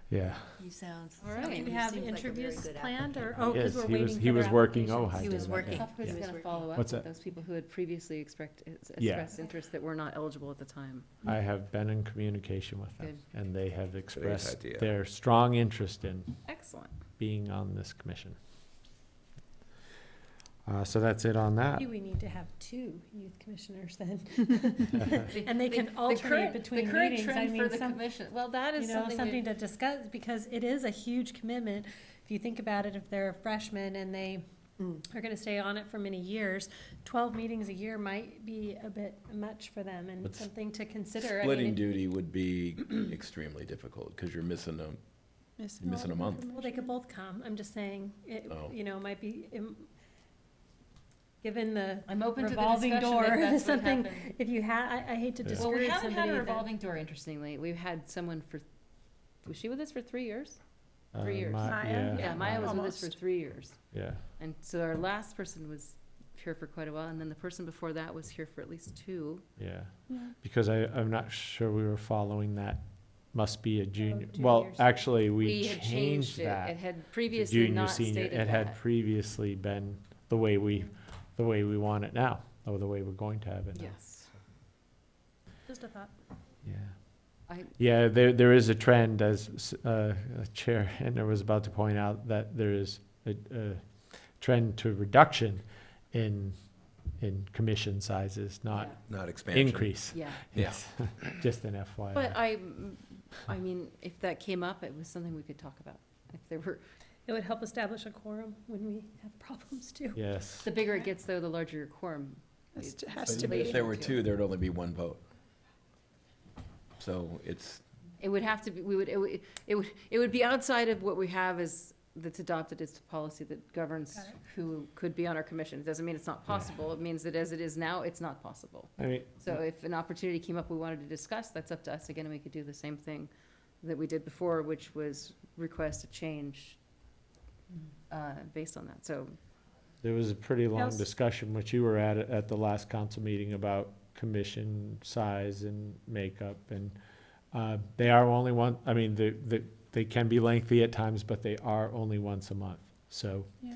S2: Yeah.
S10: He sounds.
S1: All right.
S6: Do
S10: he
S6: we have
S10: seems like a very
S6: interviews
S10: good
S6: planned, or,
S10: applicant.
S6: oh, because
S2: Yes,
S6: we're
S2: he
S6: waiting
S2: was-
S6: for
S2: he
S6: their
S2: was working
S6: applications.
S2: Ojai
S10: He was
S2: Day,
S10: working.
S2: yeah.
S1: Tough was
S10: He was
S1: gonna
S10: working.
S1: follow up
S2: What's
S1: with
S2: that?
S1: those people who had previously
S2: Yeah.
S1: expressed interest that were not eligible at the time.
S2: I have been in communication with them,
S1: Good.
S2: and they have expressed
S5: idea.
S2: their strong interest in
S1: Excellent.
S2: being on this commission. So that's it on that.
S6: Maybe we need to have two youth commissioners then.
S1: The-
S6: And they
S1: the-
S6: can
S1: the
S6: alternate
S1: current-
S6: between
S1: The current
S6: meetings. I
S1: trend for
S6: mean,
S1: the
S6: some,
S1: commission, well, that is
S6: you know,
S1: something
S6: something
S1: we,
S6: to discuss, because it is a huge commitment. If you think about it, if they're a freshman and they
S10: Mm.
S6: are gonna stay on it for many years, 12 meetings a year might be a bit much for them, and
S7: But
S6: something to consider. I
S7: Splitting
S6: mean,
S7: duty would be extremely difficult, because you're missing a month.
S6: well, they could both come. I'm just saying, it,
S7: Oh.
S6: you know, might be, given the
S1: I'm open to the
S6: revolving
S1: discussion
S6: door,
S1: if that's what
S6: something,
S1: happened.
S6: if you had, I hate to
S2: Yeah.
S1: Well, we
S6: discourage
S1: haven't had
S6: somebody
S1: a
S6: that.
S1: revolving door, interestingly. We've had someone for, was she with us for 3 years?
S2: Uh,
S1: 3 years.
S9: Maya?
S2: Yeah,
S1: Yeah, Maya was with us for
S9: Almost.
S1: 3 years.
S2: yeah.
S1: And so our last person was here for quite a while, and then the person before that was here for at least 2.
S2: Yeah, because I'm not sure we were following that, must be a junior,
S6: 2
S2: well,
S6: years.
S2: actually, we
S1: had
S2: changed
S1: it. It
S2: that.
S1: had
S2: to
S1: previously
S2: Junior,
S1: not
S2: senior,
S1: stated
S2: it had
S1: that.
S2: previously been the way we want it now, or the way we're going to have it now.
S1: Yes.
S6: Just a thought.
S2: Yeah.
S1: I,
S2: Yeah, there is a trend, as Chair Henner was about to point out, that there is a trend to reduction in commission sizes, not
S5: Not expansion.
S2: increase.
S1: yeah.
S2: Yes, just an FYI.
S1: But I mean, if that came up, it was something we could talk about. If there were,
S6: It would help establish a quorum when we have problems too.
S2: Yes,
S1: the bigger it gets though, the larger your quorum.
S9: Has to-
S1: It's
S9: has to
S7: But
S9: be.
S7: if there were two, there'd only be one vote. So it's,
S1: It would have to be, it would be outside of what we have as, that's adopted as the policy that governs
S6: Got it.
S1: who could be on our commission. It doesn't mean it's not possible. It means that as it is now, it's not possible.
S2: I mean,
S1: So if an opportunity came up we wanted to discuss, that's up to us again, and we could do the same thing that we did before, which was request a change based on that. So,
S2: there was a pretty long
S6: Yes.
S2: discussion, which you were at the last council meeting, about commission size and makeup, and they are only one, I mean, they can be lengthy at times, but they are only once a month, so.
S9: Yeah.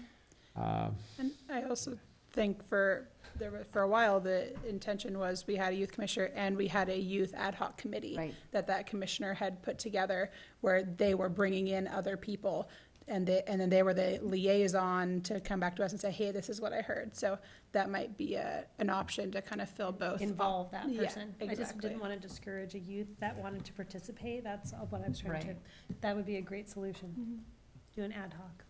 S2: um,
S9: And I also think for a while, the intention was we had a youth commissioner and we had a youth ad hoc committee
S1: right,
S9: that commissioner had put together, where they were bringing in other people. And then they were the liaison to come back to us and say, hey, this is what I heard. So that might be an option to kind of fill both.
S6: Involve that
S9: Yeah,
S6: person. I just
S9: exactly.
S6: didn't want to discourage a youth that wanted to participate. That's what I was trying to,
S1: Right.
S6: that would be a great solution. Do an ad hoc.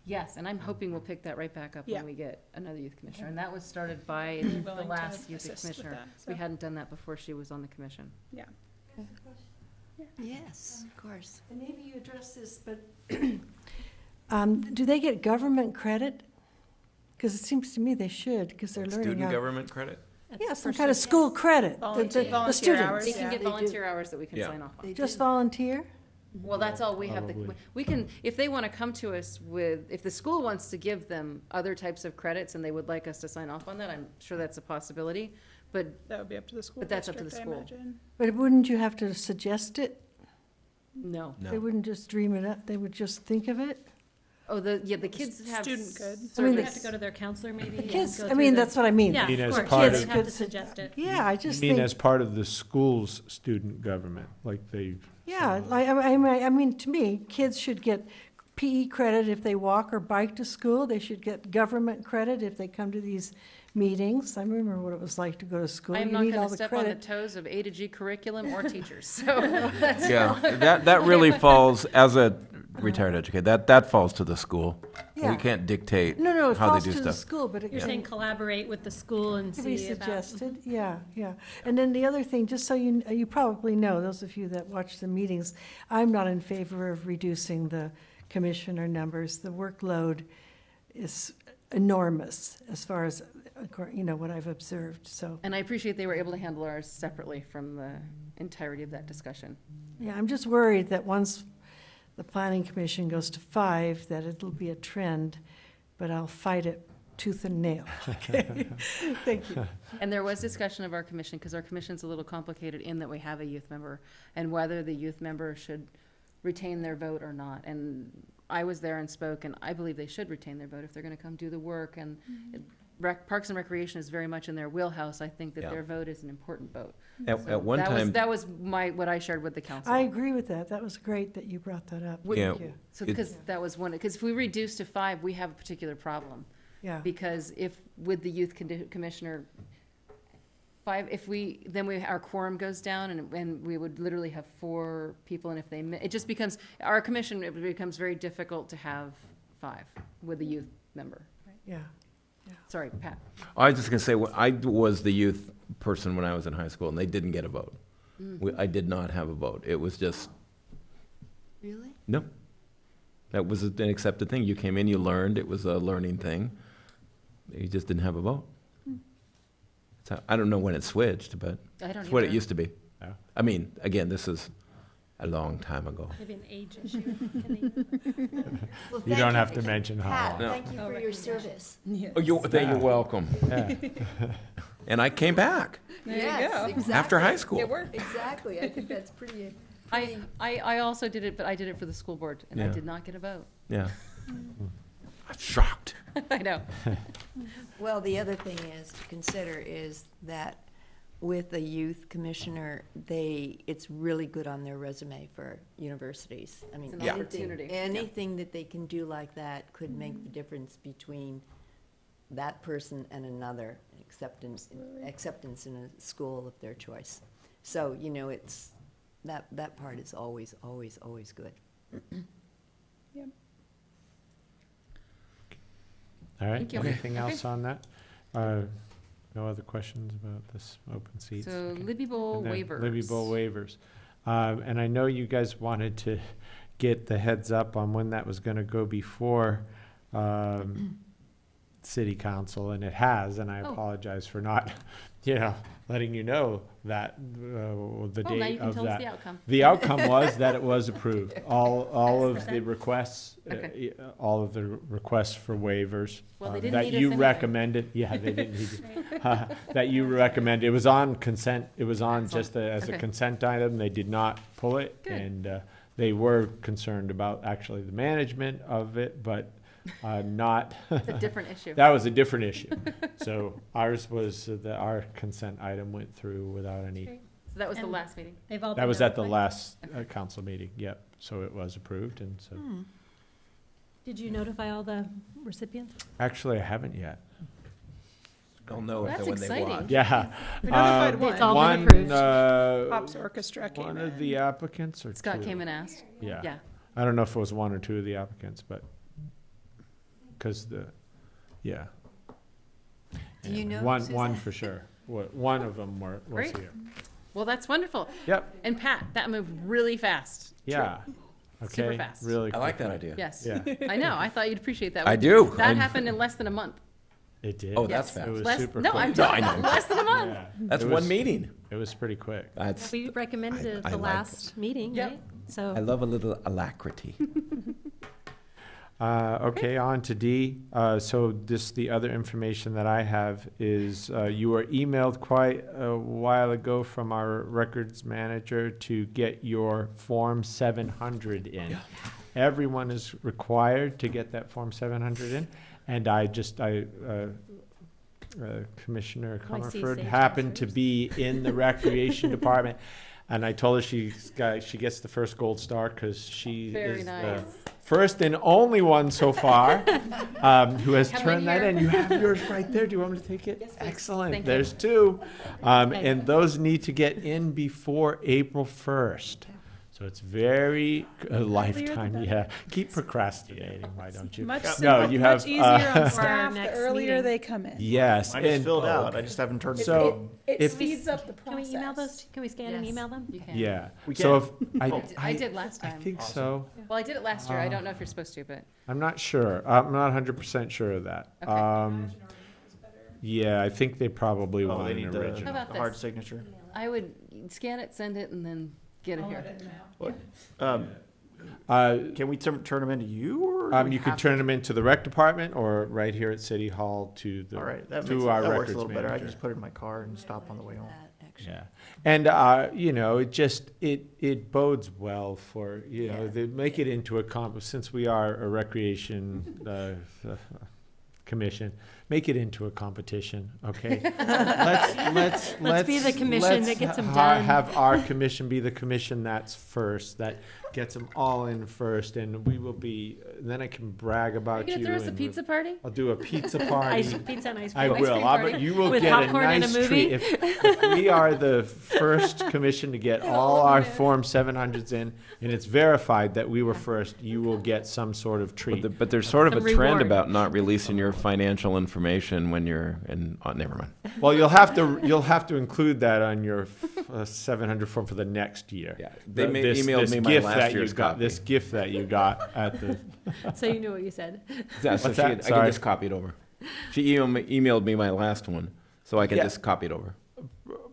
S1: yes, and I'm hoping we'll pick that right back up
S9: Yeah.
S1: when we get another youth commissioner. And that was started by
S9: Willing
S1: the
S9: to
S1: last youth
S9: assist with
S1: commissioner.
S9: that,
S1: We
S9: so.
S1: hadn't done that before she was on the commission.
S9: Yeah.
S10: Yes, of course.
S8: And maybe you addressed this, but do they get government credit? Because it seems to me they should, because they're learning
S5: Student
S8: how.
S5: government credit?
S8: Yeah,
S6: That's
S8: some
S6: for
S8: kind of
S6: sure.
S8: school credit.
S9: Volunteer-
S8: The
S9: volunteer
S8: students.
S9: hours,
S1: They can
S9: yeah.
S1: get
S10: They do.
S1: volunteer hours that we can
S5: Yeah.
S1: sign off on.
S10: They
S8: Just
S10: do.
S8: volunteer?
S1: Well, that's all we have,
S2: Probably.
S1: we can, if they want to come to us with, if the school wants to give them other types of credits and they would like us to sign off on that, I'm sure that's a possibility. But
S9: That would be up to the school
S1: But that's up to the
S9: district, I
S1: school.
S9: imagine.
S8: But wouldn't you have to suggest it?
S1: no,
S8: They wouldn't just dream it up, they would just think of it?
S1: Oh, the kids have.
S9: Student could.
S6: So we
S1: service.
S6: have to go to their counselor maybe?
S4: The
S6: and
S4: kids,
S6: go
S4: I
S6: through
S4: mean,
S6: the-
S4: that's what I mean.
S6: Yeah,
S2: You mean
S6: of
S2: as
S6: course,
S2: part
S6: kids
S2: of-
S6: have to suggest it.
S4: Yeah, I just
S2: You mean
S4: think,
S2: as part of the school's student government, like they.
S4: yeah, like, I mean, to me, kids should get PE credit if they walk or bike to school. They should get government credit if they come to these meetings. I remember what it was like to go to school.
S1: I am
S4: You
S1: not
S4: need
S1: going
S4: all
S1: to
S4: the
S1: step on the
S4: credit.
S1: toes of A to G curriculum or teachers, so that's.
S7: Yeah, that really falls, as a retired educator, that falls to the school. We
S4: Yeah.
S7: can't dictate
S4: No, it
S7: how they
S4: falls
S7: do
S4: to the
S7: stuff.
S4: school, but it
S6: You're
S4: can
S6: saying collaborate with the school and
S4: be
S6: see about.
S4: suggested, yeah, yeah. And then the other thing, just so you probably know, those of you that watch the meetings, I'm not in favor of reducing the commissioner numbers. The workload is enormous as far as, what I've observed, so.
S1: And I appreciate they were able to handle ours separately from the entirety of that discussion.
S4: Yeah, I'm just worried that once the planning commission goes to 5, that it'll be a trend, but I'll fight it tooth and nail. Okay. Thank you.
S1: And there was discussion of our commission, because our commission's a little complicated in that we have a youth member, and whether the youth member should retain their vote or not. And I was there and spoke, and I believe they should retain their vote if they're gonna come do the work. And Parks and Recreation is very much in their wheelhouse. I think that
S3: Yeah.
S1: their vote is an important vote.
S7: At
S1: So
S7: one time,
S1: that was what I shared with the council.
S4: I agree with that. That was great that you brought that up.
S1: Would-
S7: Yeah.
S4: Thank you.
S1: So,
S7: It-
S1: because that was one, because if we reduce to 5, we have a particular problem.
S4: Yeah.
S1: Because if, with the youth commissioner, 5, our quorum goes down, and we would literally have 4 people, and if it just becomes, our commission, it becomes very difficult to have 5 with the youth member.
S4: Yeah.
S1: Sorry, Pat.
S7: I was just gonna say, I was the youth person when I was in high school, and they didn't get a vote. I did not have a vote. It was just,
S10: Really?
S7: no. That was an accepted thing. You came in, you learned, it was a learning thing. You just didn't have a vote. So, I don't know when it switched, but
S1: I don't
S7: it's what it
S1: either.
S7: used to be.
S2: Yeah.
S7: I mean, again, this is a long time ago.
S6: Maybe an age issue. Can
S10: Well,
S2: You
S10: thank
S2: don't have to mention how
S10: Pat,
S2: long.
S7: No.
S10: thank you
S6: Oh,
S10: for your
S6: recognition.
S10: service.
S7: Oh, you're welcome.
S2: Yeah.
S7: And I came back
S10: Yes, exactly.
S7: after high school.
S10: Exactly, I think that's pretty.
S1: I also did it, but I did it for the school board, and I
S7: Yeah.
S1: did not get a vote.
S7: Yeah. I'm shocked.
S1: I know.
S10: Well, the other thing is to consider is that with a youth commissioner, it's really good on their resume for universities. I mean,
S1: It's an opportunity.
S10: anything that they can do like that could make the difference between that person and another, acceptance in a school of their choice. So, it's, that part is always, always, always good.
S2: All right,
S1: Thank you.
S2: anything
S1: Okay.
S2: else on that? No other questions about this open seats?
S1: So
S2: Okay.
S1: Libby Bowl
S2: And then
S1: waivers.
S2: Libby Bowl waivers. And I know you guys wanted to get the heads up on when that was gonna go before, city council, and it has, and I
S1: Oh.
S2: apologize for not, letting you know that, the
S1: Oh, now you
S2: date
S1: can
S2: of
S1: tell us the
S2: that.
S1: outcome.
S2: The outcome was that it was approved. All of the
S6: Excellent.
S2: requests,
S1: Okay.
S2: all of the requests for waivers.
S1: Well, they
S2: uh,
S1: didn't
S2: that
S1: need us
S2: you
S1: anyway.
S2: recommended, yeah, they didn't need you. That you recommended, it was on consent, it was on just as a
S1: Okay.
S2: consent item, they did not pull it.
S1: Good.
S2: And they were concerned about actually the management of it, but not,
S1: It's a different issue.
S2: that was a different issue. So ours was, our consent item went through without any,
S6: Great.
S1: So that was the
S6: And-
S1: last meeting.
S6: They've all
S2: that
S6: been
S2: was at the
S6: notified?
S2: last council meeting, yep. So it was approved, and so,
S6: Did you notify all the recipients?
S2: actually, I haven't yet.
S7: They'll know
S1: That's
S7: when they
S1: exciting.
S7: want.
S2: Yeah.
S9: We notified one.
S6: It's all been
S2: One,
S6: approved.
S9: Pops Orchestra came
S2: one
S9: in.
S2: of the applicants or two?
S1: Scott came and asked.
S2: Yeah.
S1: Yeah.
S2: I don't know if it was one or two of the applicants, but, because yeah.
S10: Do you know,
S2: One
S10: Suzanne?
S2: for sure. One of them was
S1: Great.
S2: here.
S1: Well, that's wonderful.
S2: Yep,
S1: And Pat, that moved really fast.
S2: yeah.
S1: Super
S2: Okay,
S1: fast.
S2: really
S5: I like
S2: quick.
S5: that idea.
S1: Yes.
S2: Yeah,
S1: I know. I thought you'd appreciate that.
S7: I do.
S1: That
S7: I'm-
S1: happened in less than a month.
S2: it did.
S5: Oh, that's
S1: Yes.
S5: fast.
S2: It was
S1: Less,
S2: super
S1: no,
S2: quick.
S1: I'm talking about less than a month.
S2: Yeah.
S7: That's
S2: It
S7: one
S2: was-
S7: meeting.
S2: It was pretty quick.
S7: That's,
S6: We recommended it
S7: I
S6: at the
S7: like it.
S6: last meeting,
S1: Yep.
S6: right? So.
S7: I love a little alacrity.
S2: Okay, on to D. So the other information that I have is, you were emailed quite a while ago from our records manager to get your Form 700 in. Everyone is required to get that Form 700 in. And Commissioner
S6: Oh, I see
S2: Comerford
S6: Sage
S2: happened to
S6: answers.
S2: be in the recreation department. And I told her she gets the first gold star because she
S1: Very
S2: is
S1: nice.
S2: the first and only one so far who has
S1: Come in
S2: turned that
S1: here.
S2: in. You have yours right there. Do you want me to take it?
S1: Yes, please.
S2: Excellent.
S1: Thank you.
S2: There's two.
S6: Okay.
S2: And those need to get in before April 1st. So it's very lifetime.
S9: better.
S2: Yeah. Keep procrastinating. Why don't you?
S9: Much
S2: No,
S9: simpler,
S2: you
S9: much
S2: have,
S9: easier on
S6: For our
S9: staff, the
S6: next
S9: earlier
S6: meeting.
S9: they come in.
S2: Yes.
S11: Mine is
S2: and-
S11: filled out,
S2: okay.
S11: I just haven't turned it
S2: So-
S11: in.
S9: It
S2: If-
S9: speeds up the
S6: Can
S9: process.
S6: we email those, can we scan and
S1: Yes.
S6: email them?
S1: You can.
S2: Yeah.
S11: We
S2: So
S11: can.
S2: if
S1: I did last
S2: I
S1: time.
S2: think so.
S1: Well, I did it last year. I don't know if you're supposed to, but
S2: I'm not sure. I'm not 100% sure of that.
S1: Okay.
S2: Yeah, I think they probably
S11: Oh,
S2: want
S11: they
S2: an
S11: need the
S2: original.
S1: How about
S11: the hard
S1: this?
S11: signature.
S1: I would scan it, send it, and then get it here.
S11: Can we turn them into you, or? do we
S2: You could
S11: have
S2: turn
S11: to-
S2: them into the rec department or right here at City Hall to the,
S11: All right, that
S2: to
S11: makes,
S2: our
S11: that works
S2: records
S11: a little better. I can
S2: manager.
S11: just put it in my car and stop on the way home.
S10: That, actually.
S2: Yeah. And, it bodes well for,
S10: Yeah.
S2: they make it into a since we are a recreation, commission, make it into a competition, okay? Let's
S6: be the commission that
S2: let's
S6: gets 'em done.
S2: Have our commission be the commission that's first, that gets them all in first, and we will be, then I can brag
S1: Are you
S2: about you.
S1: gonna throw us a
S2: and
S1: pizza party?
S2: I'll do a pizza party.
S6: Pizza and ice
S2: I
S6: cream.
S2: will.
S1: party.
S2: You will
S6: With
S2: get a
S6: popcorn and a
S2: nice treat.
S6: movie?
S2: If we are the first commission to get all our Form 700s in, and it's verified that we were first, you will get some sort of treat.
S7: But there's sort of a
S6: Some
S7: trend
S6: reward.
S7: about not releasing your financial information when you're in, never mind.
S2: Well, you'll have to include that on your 700 form for the next year.
S7: Yeah, they
S2: This
S7: emailed me my
S2: gift
S7: last
S2: that you
S7: year's
S2: got-
S7: copy.
S2: This gift that you got at the,
S6: So you knew what you said.
S7: Yeah, so
S2: What's
S7: she
S2: that?
S7: I can
S2: Sorry.
S7: just copy it over. She emailed me my last one, so I can
S2: Yeah.
S7: just copy it over.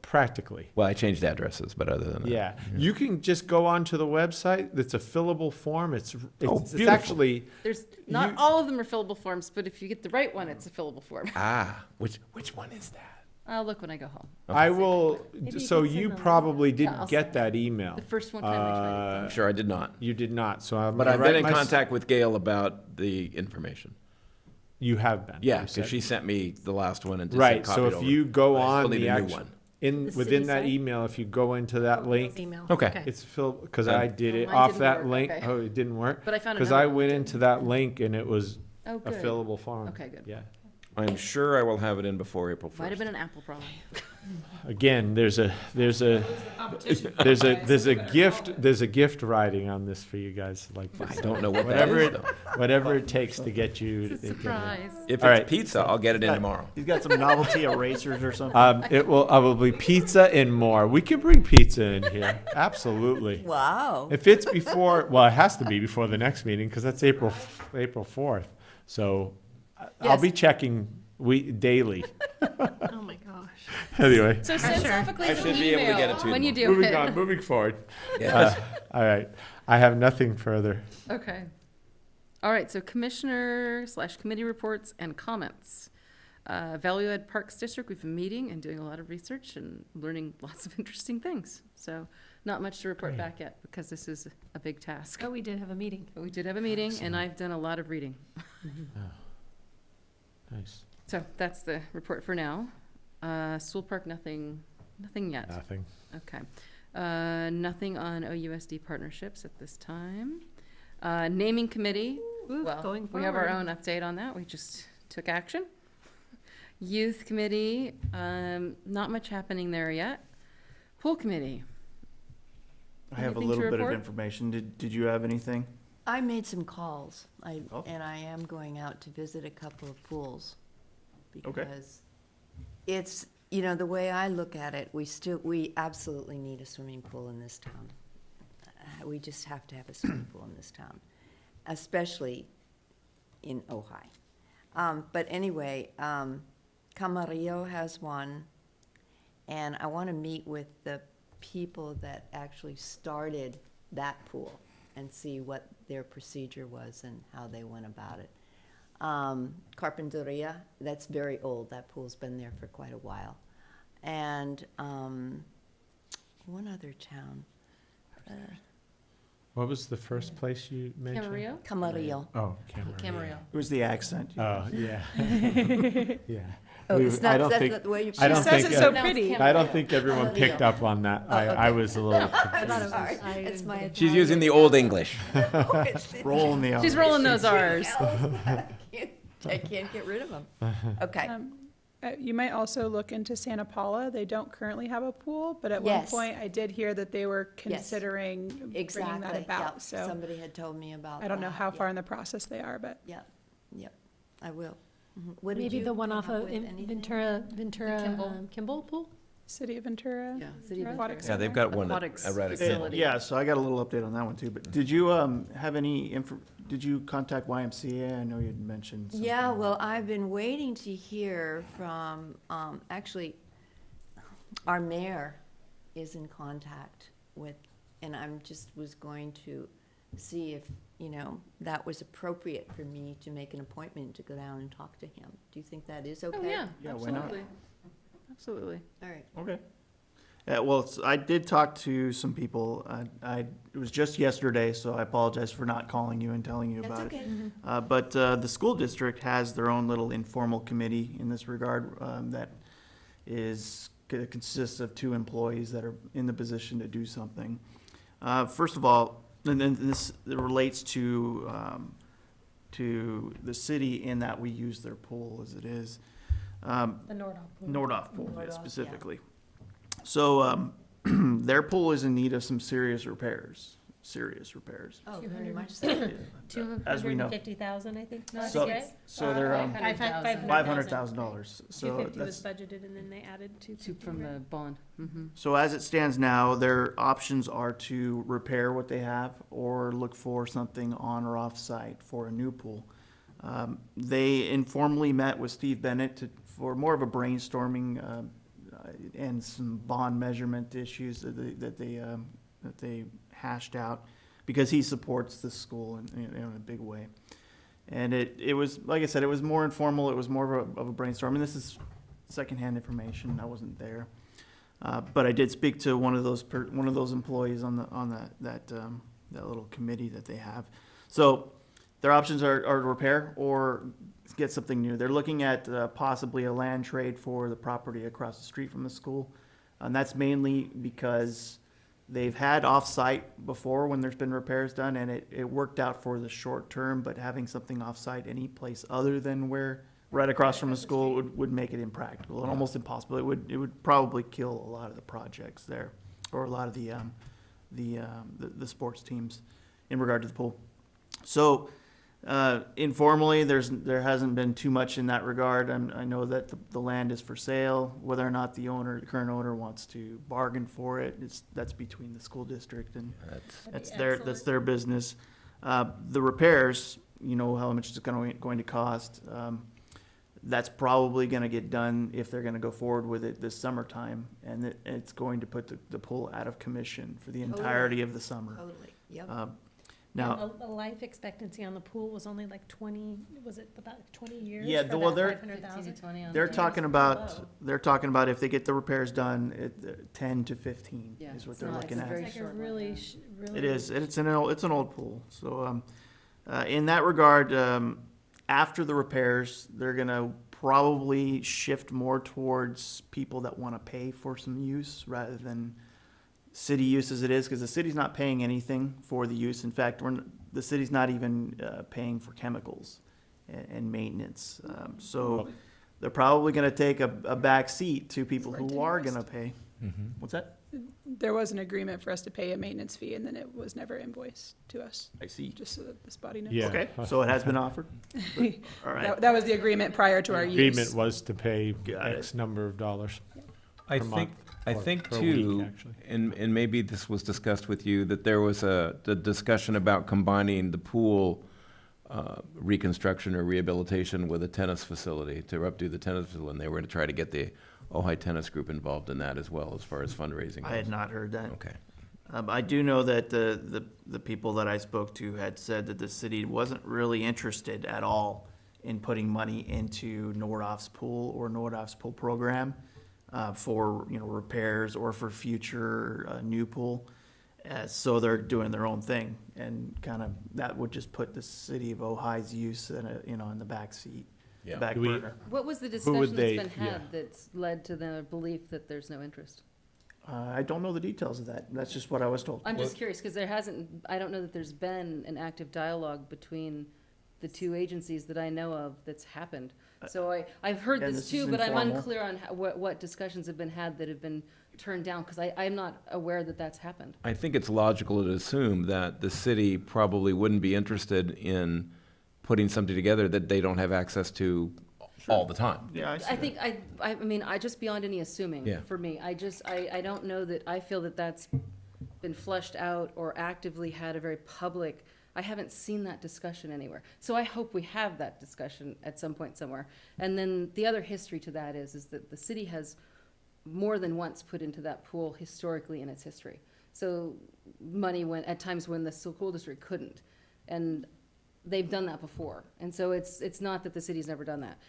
S2: practically.
S7: Well, I changed addresses, but other than that.
S2: Yeah, you can just go onto the website. It's a fillable form. It's
S7: beautiful.
S2: actually,
S1: There's not
S2: You-
S1: all of them are fillable forms, but if you get the right one, it's a fillable form.
S7: Ah, which one is that?
S1: I'll look when I go home.
S2: I will,
S6: Maybe you
S2: so
S6: can send
S2: you
S6: them.
S2: probably
S1: Yeah,
S2: didn't
S1: I'll
S2: get
S1: send
S2: that email.
S1: The first one time I tried
S2: Uh,
S7: I'm sure I did not.
S2: You did not, so I'm.
S7: But
S2: gonna
S7: I've been
S2: write
S7: in
S2: my-
S7: contact with Gail about the information.
S2: You have been.
S7: Yeah,
S2: you
S7: because
S2: said.
S7: she sent me the last one and just
S2: Right,
S7: said
S2: so
S7: copy it
S2: if
S7: over.
S2: you go
S7: But I still
S2: on
S7: need
S2: the
S7: a new
S2: actual,
S7: one.
S2: within
S6: city
S2: that
S6: site?
S2: email, if you go into that link,
S6: Email.
S7: Okay.
S2: it's filled, because
S7: Done.
S2: I did it
S1: Mine
S2: off
S1: didn't
S2: that
S1: work,
S2: link.
S1: okay.
S2: Oh, it didn't work?
S1: But I found
S2: Because
S1: another
S2: I
S1: one.
S2: went into that link and it was
S1: Oh,
S2: a
S1: good.
S2: fillable form.
S1: Okay, good.
S2: Yeah.
S7: I'm sure I will have it in before April 1st.
S1: Might have been an Apple problem.
S2: Again, there's a gift riding on this for you guys, like
S7: I don't know what that
S2: whatever
S7: is,
S2: it,
S7: though.
S2: whatever it takes to get you.
S1: It's a
S2: to get in.
S1: surprise.
S7: If
S2: All
S7: it's
S2: right.
S7: pizza, I'll get it in tomorrow.
S11: He's got some novelty erasers or something.
S2: It will probably pizza and more. We can bring pizza in here. Absolutely.
S10: Wow.
S2: If it's before, well, it has to be before the next meeting because that's April 4th. So I'll
S1: Yes.
S2: be checking daily.
S6: Oh, my gosh.
S2: Anyway,
S1: So send
S6: Sure.
S1: Sophocles
S7: I
S1: an
S7: should be able to
S1: email
S7: get it to you
S1: when you do
S2: moving
S1: it.
S2: on, moving forward.
S7: Yes.
S2: All right. I have nothing further.
S1: Okay. All right, so commissioner/committee reports and comments. Value Add Parks District, we've been meeting and doing a lot of research and learning lots of interesting things. So not much to report
S2: Great.
S1: back yet because this is a big task.
S6: Oh, we did have a meeting.
S1: But we did have a meeting
S2: Excellent.
S1: and I've done a lot of reading.
S2: Nice.
S1: So that's the report for now. School Park, nothing yet.
S2: Nothing.
S1: Okay. Nothing on OUSD partnerships at this time. Naming committee,
S6: Ooh,
S1: well,
S6: going
S1: we have our
S6: forward.
S1: own update on that. We just took action. Youth committee, not much happening there yet. Pool committee,
S11: I have a
S1: anything to
S11: little bit of
S1: report?
S11: information. Did you have anything?
S10: I made some calls,
S11: Oh.
S10: and I am going out to visit a couple of pools.
S11: Okay.
S10: Because it's, the way I look at it, we absolutely need a swimming pool in this town. We just have to have a swimming pool in this town, especially in Ojai. But anyway, Camarillo has one, and I want to meet with the people that actually started that pool and see what their procedure was and how they went about it. Carpinteria, that's very old. That pool's been there for quite a while. And one other town.
S2: What was the first place you mentioned?
S1: Camarillo?
S10: Camarillo.
S2: Oh, Camarillo.
S1: Camarillo.
S11: It was the accent.
S2: Oh, yeah. Yeah.
S10: Oh,
S2: We-
S10: it's
S2: I
S10: not,
S2: don't
S10: that's
S2: think-
S10: not the way you.
S2: I don't
S9: She says
S2: think,
S9: it so
S2: uh,
S9: pretty.
S2: I don't think everyone picked up on that.
S10: Oh, okay.
S2: I was a little
S6: I thought it
S2: confused.
S6: was,
S10: Sorry,
S6: I
S10: it's my
S6: didn't-
S7: She's using the Old English.
S11: Rolling the
S1: She's
S11: R's.
S1: rolling those R's.
S10: I can't get rid of them. Okay.
S9: You might also look into Santa Paula. They don't currently have a pool, but at one
S10: Yes.
S9: point I did hear that they were
S10: Yes.
S9: considering bringing
S10: Exactly.
S9: that
S10: Yep.
S9: about. So
S10: Somebody had told me about
S9: I don't know
S10: that.
S9: how far
S10: Yep.
S9: in the process they are, but
S10: Yep. I will. What did
S6: Maybe
S10: you
S6: the one
S10: come
S6: off
S10: up
S6: of
S10: with? Anything?
S6: Ventura,
S1: Kimball.
S6: Kimball Pool?
S9: City of Ventura.
S1: Yeah, City of
S9: Aquatic
S1: Ventura.
S5: Yeah, they've
S9: Center.
S5: got one at
S1: Aquatics
S5: at Radisson.
S1: facility.
S11: Yeah, so I got a little update on that one too, but did you, have any did you contact YMCA? I know you'd mentioned something.
S10: Yeah, well, I've been waiting to hear from, actually, our mayor is in contact with, and was going to see if, that was appropriate for me to make an appointment to go down and talk to him. Do you think that is okay?
S1: Oh, yeah,
S11: Yeah, why not?
S1: absolutely. Absolutely.
S10: All right.
S11: Okay. Well, I did talk to some people. It was just yesterday, so I apologize for not calling you and telling you
S10: That's
S11: about it.
S10: okay.
S11: But the school district has their own little informal committee in this regard that consists of 2 employees that are in the position to do something. First of all, and then this relates to the city in that we use their pool as it is.
S6: The Nordhoff Pool.
S11: Nordhoff Pool,
S10: Nordhoff, yeah.
S11: specifically. So, their pool is in need of some serious repairs.
S10: Oh, very much so.
S11: As we know.
S6: 250,000, I think. No,
S11: So,
S6: right?
S11: so they're,
S1: $500,000.
S11: $500,000. So
S6: 250 was
S11: that's,
S6: budgeted and then they added 250.
S1: From the bond. Mm-hmm.
S11: so as it stands now, their options are to repair what they have or look for something on or off site for a new pool. They informally met with Steve Bennett for more of a brainstorming, and some bond measurement issues that they hashed out, because he supports the school in a big way. And it was, like I said, it was more informal. It was more of a brainstorm. And this is secondhand information. I wasn't there, but I did speak to one of those employees on that little committee that they have. So their options are to repair or get something new. They're looking at possibly a land trade for the property across the street from the school. And that's mainly because they've had off-site before when there's been repairs done, and it worked out for the short term, but having something off-site any place other than where, right across from the school would make it impractical and almost impossible. It would probably kill a lot of the projects there, or a lot of the sports teams in regard to the pool. So, informally, there hasn't been too much in that regard. I know that the land is for sale. Whether or not the current owner wants to bargain for it, that's between the school district and that's their business. The repairs, how much it's going to cost. That's probably going to get done if they're going to go forward with it this summertime, and it's going to put the pool out of commission for the entirety of the summer.
S10: Totally, yep.
S11: Now,
S6: And the life expectancy on the pool was only like 20, was it about 20 years?
S11: Yeah,
S6: for
S11: well,
S6: that
S11: they're-
S6: 500,000?
S11: they're talking about if they get the repairs done, 10 to 15
S1: Yeah,
S11: is what
S1: it's
S11: they're
S1: not-
S11: looking
S1: it's
S11: at.
S1: very
S6: It's like a
S1: short one,
S6: really,
S1: yeah.
S6: really.
S11: It is. It's an old pool. So, in that regard, after the repairs, they're gonna probably shift more towards people that want to pay for some use rather than city use as it is, because the city's not paying anything for the use. In fact, the city's not even paying for chemicals and maintenance. So they're probably gonna take a back seat to people who are gonna pay. What's that?
S9: there was an agreement for us to pay a maintenance fee, and then it was never invoiced to us,
S11: I see.
S9: just so that this body knows.
S2: Yeah.
S11: Okay, so it has been offered? All right.
S9: That was the agreement prior to our use.
S2: Agreement was to pay
S11: Got it.
S2: X number of dollars.
S7: I
S2: Per
S7: think,
S2: month,
S7: I
S2: or
S7: think
S2: per week,
S7: too,
S2: actually.
S7: and maybe this was discussed with you, that there was the discussion about combining the pool reconstruction or rehabilitation with a tennis facility, to updo the tennis facility, and they were to try to get the Ojai Tennis Group involved in that as well, as far as fundraising
S11: I had
S7: goes.
S11: not heard that.
S7: Okay.
S11: I do know that the people that I spoke to had said that the city wasn't really interested at all in putting money into Nordhoff's pool or Nordhoff's pool program for repairs or for future new pool. So they're doing their own thing, and kind of, that would just put the city of Ojai's use in a, you know, in the back seat,
S7: Yeah.
S11: back
S2: Do we-
S11: burner.
S1: What was the
S2: would
S1: discussion
S2: they-
S1: that's been
S2: yeah.
S1: had that's led to the belief that there's no interest?
S11: I don't know the details of that. That's just what I was told.
S1: I'm just curious, because there hasn't, I don't know that there's been an active dialogue between the two agencies that I know of that's happened. So I've heard
S11: And
S1: this
S11: this is
S1: too, but I'm
S11: informal.
S1: unclear on what discussions have been had that have been turned down, because I'm not aware that that's happened.
S7: I think it's logical to assume that the city probably wouldn't be interested in putting something together that they don't have access to all the time.
S11: Yeah, I see
S1: I
S11: that.
S1: think, I mean, I just beyond any assuming,
S7: Yeah.
S1: for me. I don't know that, I feel that that's been fleshed out or actively had a very public, I haven't seen that discussion anywhere. So I hope we have that discussion at some point somewhere. And then the other history to that is that the city has more than once put into that pool historically in its history. So money when, at times when the school district couldn't. And they've done that before. And so it's not that the city's never done that.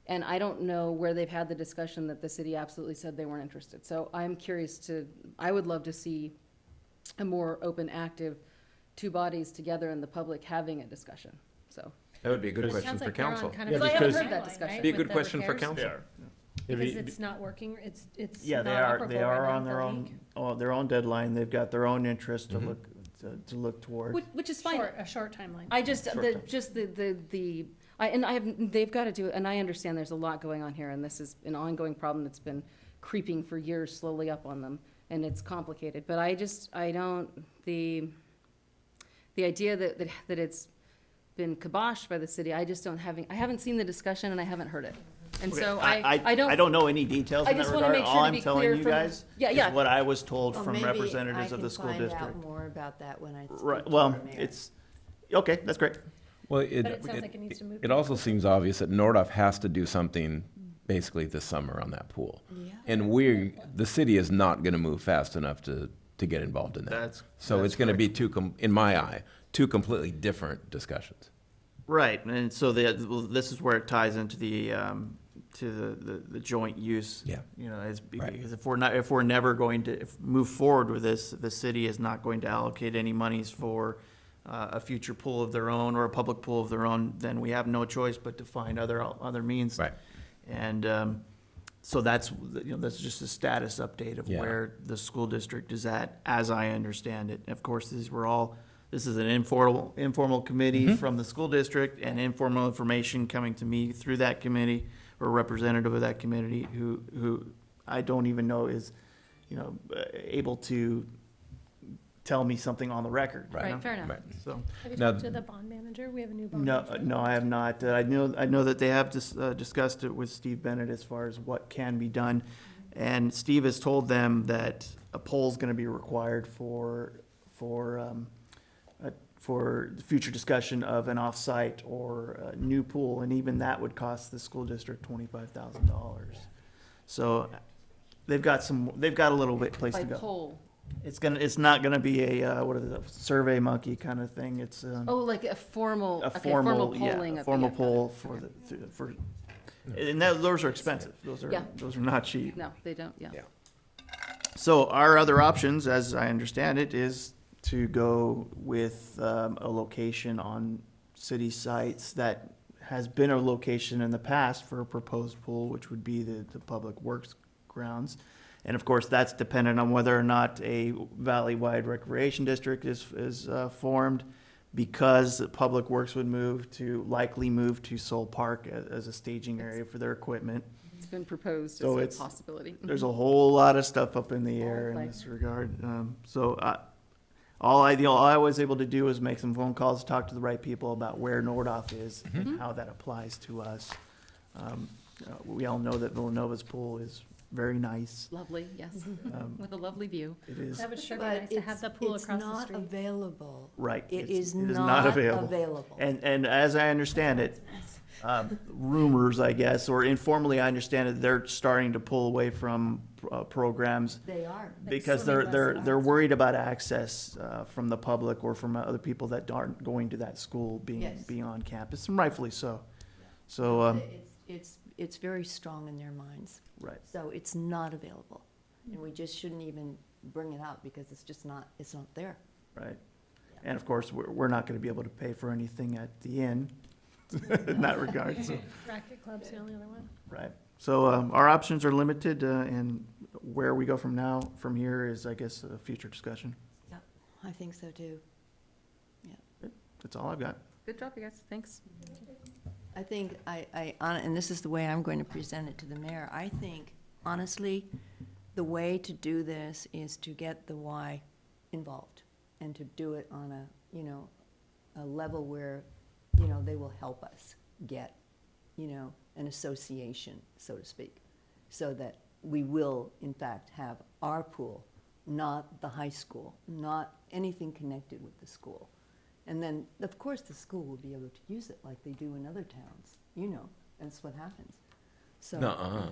S1: And I don't know where they've had the discussion that the city absolutely said they weren't interested. So I'm curious I would love to see a more open, active, two bodies together in the public having a discussion, so.
S7: That would be a good question
S6: Sounds
S7: for
S6: like they're on
S7: council.
S6: kind
S2: Yeah,
S6: of a
S1: I haven't
S2: because-
S1: heard that
S6: timeline,
S1: discussion.
S6: right,
S7: Be a
S6: with
S7: good
S6: the
S7: question for
S6: repairs?
S7: council.
S6: Because it's not working, it's
S11: Yeah,
S6: not
S11: they
S6: operable
S11: are
S6: right
S11: on
S6: now
S11: their
S6: for a
S11: own,
S6: week.
S11: their own deadline. They've got their own interest to
S7: Mhm.
S11: look, to look towards.
S1: Which is fine.
S6: A short timeline.
S1: I just,
S11: Short
S1: the,
S11: term.
S1: just they've gotta do it, and I understand there's a lot going on here, and this is an ongoing problem that's been creeping for years slowly up on them, and it's complicated, but the idea that it's been kiboshed by the city, I haven't seen the discussion and I haven't heard it. And
S11: Okay,
S1: so I don't.
S11: I don't know any details
S1: I
S11: in that
S1: just wanna
S11: regard.
S1: make sure
S11: All
S1: to
S11: I'm
S1: be
S11: telling
S1: clear
S11: you
S1: from-
S11: guys
S1: Yeah,
S11: is
S1: yeah.
S11: what I was told
S10: Well,
S11: from
S10: maybe
S11: representatives of the school
S10: I can
S11: district.
S10: find out more about that when I speak
S11: Right,
S10: to
S11: well,
S10: the mayor.
S11: it's, okay, that's great.
S7: Well,
S6: But it sounds like it needs to move.
S7: it also seems obvious that Nordoff has to do something basically this summer on that pool.
S10: Yeah.
S7: And the city is not gonna move fast enough to get involved in that. So
S11: that's
S7: it's gonna be in my eye, two completely different discussions.
S11: Right, and so well, this is where it ties into the, to the joint use.
S7: Yeah.
S11: You know, is
S7: Right.
S11: because if we're never going to move forward with this, the city is not going to allocate any monies for a future pool of their own or a public pool of their own, then we have no choice but to find other means.
S7: Right.
S11: And, so that's, you know, that's just a status update of
S7: Yeah.
S11: where the school district is at, as I understand it. Of course, this is an informal committee from the school district and informal information coming to me through that committee or a representative of that committee who I don't even know is, you know, able to tell me something on the record. you
S7: Right.
S11: know?
S1: Right, fair enough.
S7: Right.
S11: So,
S6: Have you
S7: Now-
S6: talked to the bond manager? We have a new bond
S11: no,
S6: manager.
S11: no, I have not. I know that they have discussed it with Steve Bennett as far as what can be done. And Steve has told them that a poll's gonna be required for the future discussion of an off-site or a new pool, and even that would cost the school district $25,000. So they've got a little bit place
S1: By
S11: to go.
S1: poll.
S11: It's not gonna be a, what is it, Survey Monkey kind of thing. It's,
S1: Oh, like a formal,
S11: a
S1: okay,
S11: formal,
S1: polling.
S11: yeah, a
S1: of-
S11: formal
S1: yeah, got it.
S11: poll for, and those are expensive. Those
S1: Yeah.
S11: are not cheap.
S1: No, they don't, yeah.
S7: Yeah.
S11: So our other options, as I understand it, is to go with a location on city sites that has been a location in the past for a proposed pool, which would be the Public Works grounds. And of course, that's dependent on whether or not a valley-wide recreation district is formed, because Public Works would likely move to Soul Park as a staging area for their equipment.
S1: It's been proposed
S11: So
S1: as
S11: it's-
S1: a possibility.
S11: There's a whole lot of stuff up in the air in
S1: Like-
S11: this regard. So all I was able to do was make some phone calls, talk to the right people about where Nordoff is and how that applies to us. We all know that Villanova's pool is very nice.
S1: Lovely, yes,
S11: Um,
S1: with a lovely view.
S11: It is,
S6: That would sure be
S10: But
S6: nice to have the pool across the
S10: It's not
S6: street.
S10: available.
S11: right.
S10: It
S11: it's-
S10: is
S11: it
S10: not available.
S11: And as I understand it, rumors, I guess, or informally, I understand it, they're starting to pull away from programs
S10: They are.
S11: because
S6: swimming
S11: they're
S6: lessons.
S11: worried about access from the public or from other people that aren't going to that school being
S10: Yes.
S11: on campus, and rightfully so. So,
S10: It's very strong in their minds.
S11: right.
S10: So it's not available. And we just shouldn't even bring it up because it's not there.
S11: Right. And of course, we're not gonna be able to pay for anything at the inn in that regard, so,
S6: Racket Club's the only other one.
S11: right. So, our options are limited, and where we go from here is, I guess, a future discussion.
S10: I think so too.
S11: That's all I've got.
S1: Good job, you guys, thanks.
S10: I think and this is the way I'm going to present it to the mayor. I think, honestly, the way to do this is to get the Y involved and to do it on a level where, they will help us get, an association, so to speak, so that we will, in fact, have our pool, not the high school, not anything connected with the school. And then, of course, the school will be able to use it like they do in other towns. That's what happens. So.
S7: Nuh-uh.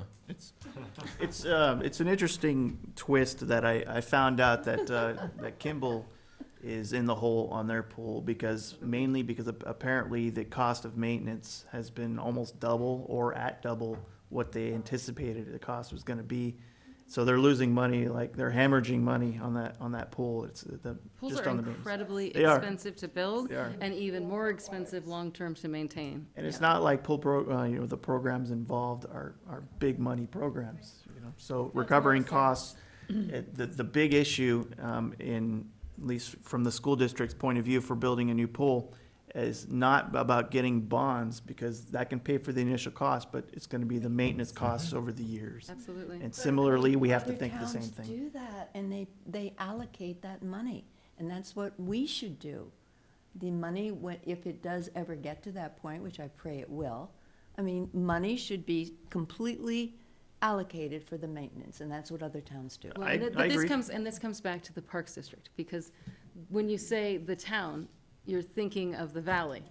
S11: It's an interesting twist that I found out that Kimball is in the hole on their pool mainly because apparently the cost of maintenance has been almost double or at double what they anticipated the cost was gonna be. So they're losing money, like they're hemorrhaging money on that pool. It's
S1: Pools
S11: just
S1: are
S11: on the maintenance.
S1: incredibly
S11: They are.
S1: expensive to build
S11: They are.
S1: and even more expensive long-term to maintain.
S11: And it's
S1: Yeah.
S11: not like the programs involved are big money programs, So recovering costs, the big issue, at least from the school district's point of view for building a new pool, is not about getting bonds, because that can pay for the initial cost, but it's gonna be the maintenance costs over the years.
S1: Absolutely.
S11: And similarly, we have to
S10: Other
S11: think the same
S10: towns
S11: thing.
S10: do that, and they allocate that money, and that's what we should do. The money, if it does ever get to that point, which I pray it will, money should be completely allocated for the maintenance, and that's what other towns do.
S1: Well,
S11: I
S1: and but
S11: agree.
S1: this comes back to the Parks District, because when you say the town, you're thinking of the valley.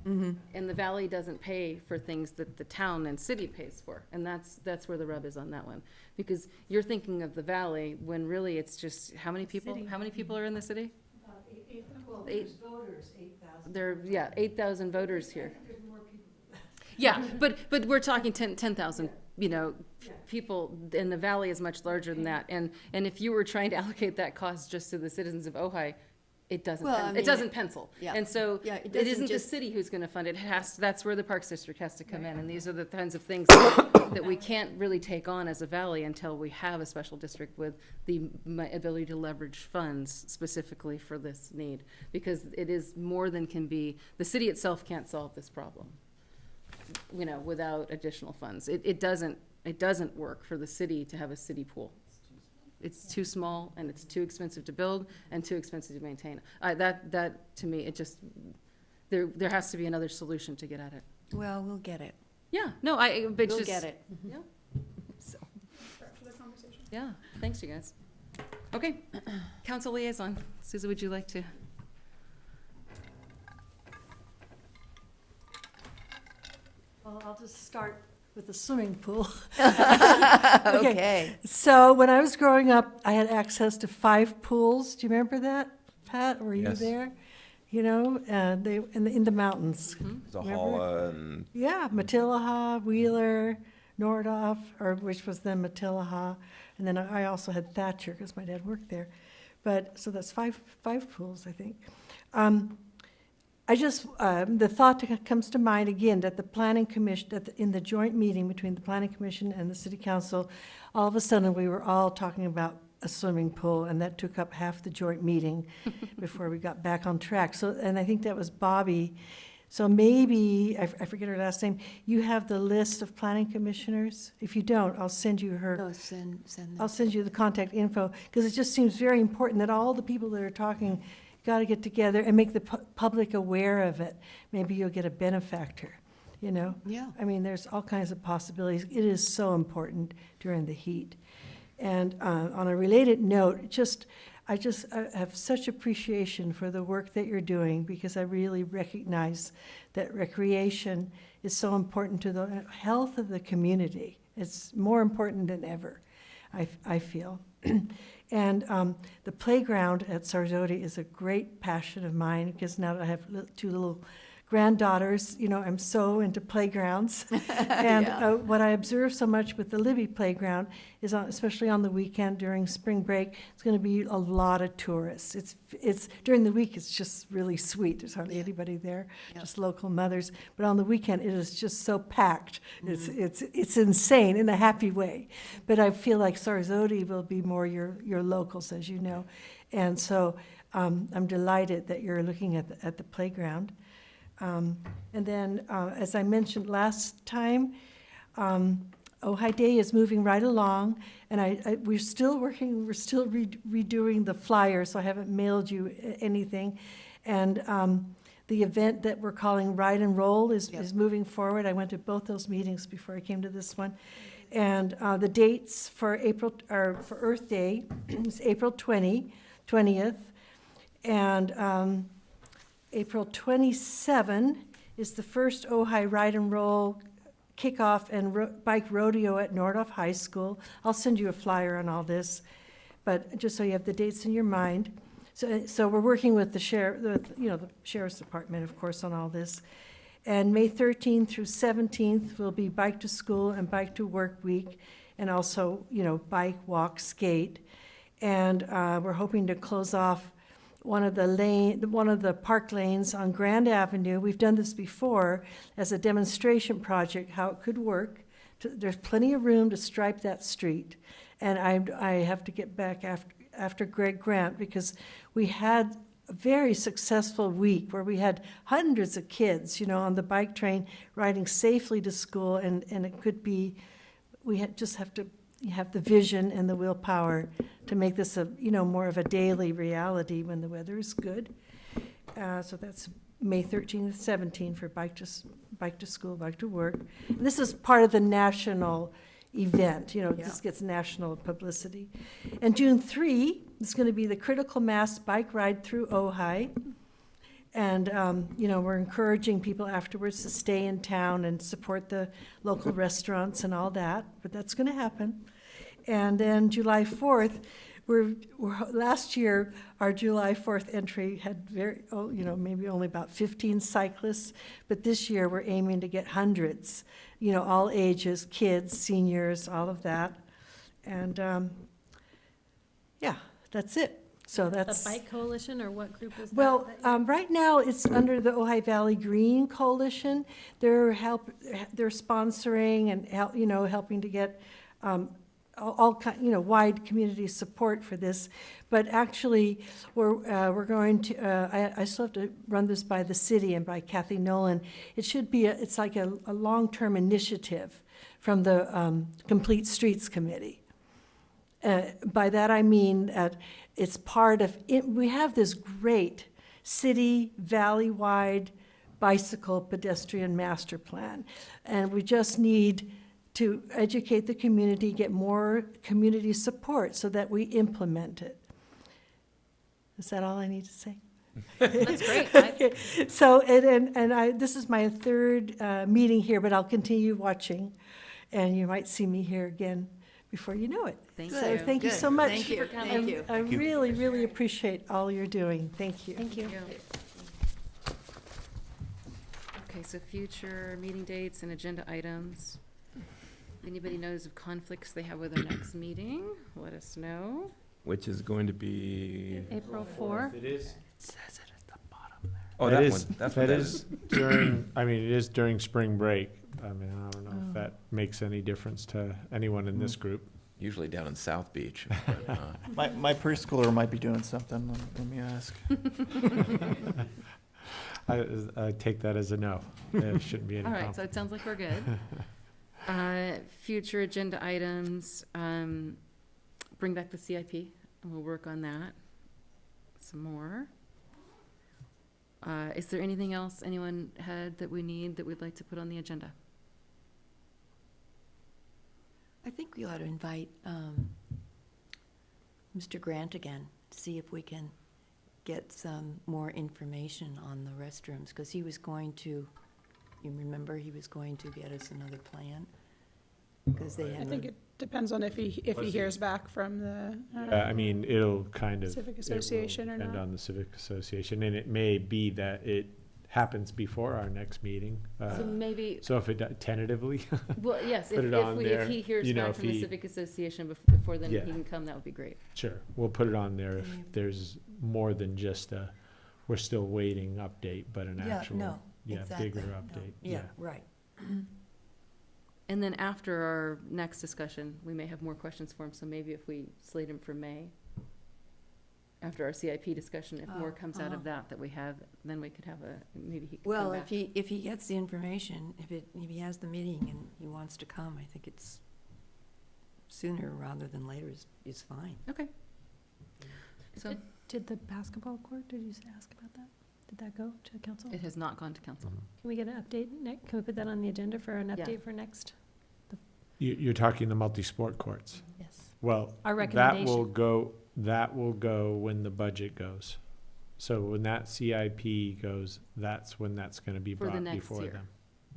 S10: Mm-hmm.
S1: And the valley doesn't pay for things that the town and city pays for. And that's where the rub is on that one. Because you're thinking of the valley when really it's just, how many people?
S6: City.
S1: How many people are in the city?
S8: Well,
S1: Eight-
S8: there's voters, 8,000.
S1: There, 8,000 voters here.
S8: There's more people than that.
S1: Yeah, but we're talking 10,000, people, and the valley is much larger than that. And if you were trying to allocate that cost just to the citizens of Ojai, it doesn't,
S10: Well, I
S1: it
S10: mean,
S1: doesn't pencil.
S10: yeah.
S1: And so,
S10: Yeah, it
S1: it
S10: doesn't
S1: isn't the
S10: just-
S1: city who's gonna fund it, that's where the Parks District has to come in. And these are the kinds of things that we can't really take on as a valley until we have a special district with the ability to leverage funds specifically for this need. Because it is more than can be, the city itself can't solve this problem, without additional funds. It doesn't work for the city to have a city pool. It's too small, and it's too expensive to build, and too expensive to maintain. That, to me, it just, there has to be another solution to get at it.
S10: Well, we'll get it.
S1: Yeah, no, but
S10: We'll
S1: just.
S10: get it.
S1: Yeah,
S10: So.
S9: For the conversation.
S1: yeah, thanks, you guys. Okay, council liaison. Susan, would you like to?
S8: Well, I'll just start with the swimming pool.
S10: Okay.
S8: So when I was growing up, I had access to 5 pools. Do you remember that, Pat? Were you
S7: Yes.
S8: there? They in the mountains.
S5: Zahala and
S8: Yeah, Matilaha, Wheeler, Nordoff, which was then Matilaha, and then I also had Thatcher because my dad worked there. But so that's five pools, I think. I just the thought that comes to mind again that the planning commission in the joint meeting between the planning commission and the city council, all of a sudden we were all talking about a swimming pool, and that took up half the joint meeting before we got back on track. So, and I think that was Bobby. So maybe, I forget her last name, you have the list of planning commissioners? If you don't, I'll send you her,
S10: No, send them.
S8: I'll send you the contact info, because it just seems very important that all the people that are talking got to get together and make the public aware of it. Maybe you'll get a benefactor,
S10: Yeah.
S8: I mean, there's all kinds of possibilities. It is so important during the heat. And on a related note, I have such appreciation for the work that you're doing, because I really recognize that recreation is so important to the health of the community. It's more important than ever, I feel. And the playground at Sarzodi is a great passion of mine, because now that I have 2 little granddaughters, I'm so into playgrounds. And
S10: Yeah.
S8: what I observe so much with the Libby playground is, especially on the weekend during spring break, it's going to be a lot of tourists. It's during the week, it's just really sweet. There's hardly
S10: Yeah.
S8: anybody there,
S10: Yeah.
S8: just local mothers. But on the weekend, it is just so packed.
S10: Mm-hmm.
S8: It's insane in a happy way. But I feel like Sarasota will be more your locals, as you know. And so I'm delighted that you're looking at the playground. And then, as I mentioned last time, Ojai Day is moving right along, and we're still working, we're still redoing the flyer, so I haven't mailed you anything. And the event that we're calling Ride and Roll is moving forward. I went to both those meetings before I came to this one. And the dates for for Earth Day is April 20th, and April 27 is the first Ojai Ride and Roll kickoff and bike rodeo at Nordhoff High School. I'll send you a flyer on all this, but just so you have the dates in your mind. So we're working with the Sheriff's Department, of course, on all this. And May 13th through 17th will be Bike to School and Bike to Work Week, and also, bike, walk, skate. And we're hoping to close off one of the park lanes on Grand Avenue. We've done this before as a demonstration project, how it could work. There's plenty of room to stripe that street. And I have to get back after Greg Grant, because we had a very successful week where we had hundreds of kids, on the bike train riding safely to school, and it could be, just have to have the vision and the willpower to make this more of a daily reality when the weather is good. So that's May 13th, 17th for bike to school, bike to work. And this is part of the national event, this gets national publicity. And June 3 is going to be the critical mass bike ride through Ojai. And, we're encouraging people afterwards to stay in town and support the local restaurants and all that, but that's going to happen. And then July 4th, last year, our July 4th entry had maybe only about 15 cyclists, but this year we're aiming to get hundreds, all ages, kids, seniors, all of that. And, that's it. So that's.
S6: The Bike Coalition, or what group is that?
S8: Well, right now, it's under the Ojai Valley Green Coalition. They're sponsoring and helping to get wide community support for this. But actually, we're going to. I still have to run this by the city and by Kathy Nolan. It should be it's like a long-term initiative from the Complete Streets Committee. By that I mean that it's part of it. We have this great city valley-wide bicycle pedestrian master plan, and we just need to educate the community, get more community support so that we implement it. Is that all I need to say?
S1: That's great.
S8: Okay. So, this is my third meeting here, but I'll continue watching, and you might see me here again before you know it.
S1: Thank
S8: So
S1: you.
S8: thank you
S10: Good.
S8: so much.
S10: Thank you. Thank you.
S8: I really, really appreciate all you're doing. Thank you.
S6: Thank you.
S1: Okay, so future meeting dates and agenda items. Anybody knows of conflicts they have with our next meeting, let us know.
S7: Which is going to be,
S6: April 4.
S2: It is.
S7: oh, that one, that's what that is.
S2: During, it is during spring break. I don't know if that makes any difference to anyone in this group.
S7: Usually down in South Beach. But,
S11: My preschooler might be doing something, let me ask.
S2: I take that as a no. There shouldn't be any
S1: All right, so
S2: conflict.
S1: it sounds like we're good. Future agenda items, bring back the CIP, and we'll work on that some more. Is there anything else anyone had that we'd like to put on the agenda?
S10: I think we ought to invite Mr. Grant again, to see if we can get some more information on the restrooms, because he was going to, you remember, he was going to get us another plan? Because they
S9: I
S10: had.
S9: think it depends on if he hears back from the
S2: It'll kind of.
S9: Civic
S2: it will
S9: Association or
S2: depend
S9: not.
S2: on the Civic Association, and it may be that it happens before our next meeting.
S1: So maybe,
S2: So if it, tentatively,
S1: well, yes,
S2: put it on there,
S1: if he hears
S2: you know,
S1: back
S2: if
S1: from the
S2: he-
S1: Civic Association before then he
S2: Yeah.
S1: can come, that would be great.
S2: sure, we'll put it on there if there's more than just a, we're still waiting update, but an
S10: Yeah,
S2: actual,
S10: no,
S2: yeah,
S10: exactly,
S2: bigger
S10: no.
S2: update,
S10: Yeah, right.
S1: And then after our next discussion, we may have more questions for him, so maybe if we slate him for May, after our CIP discussion, if more comes out of that we have, then we could have maybe he could come
S10: Well,
S1: back.
S10: if he gets the information, if he has the meeting and he wants to come, I think it's sooner rather than later is fine.
S1: Okay. So,
S6: Did the basketball court, did you ask about that? Did that go to council?
S1: it has not gone to council.
S6: Can we get an update, Nick? Can we put that on the agenda for an
S1: Yeah.
S6: update for next?
S2: You're talking the multi-sport courts?
S6: Yes.
S2: Well,
S6: Our
S2: that will
S6: recommendation.
S2: that will go when the budget goes. So when that CIP goes, that's when that's gonna be
S1: For the
S2: brought
S1: next
S2: before
S1: year.
S2: them.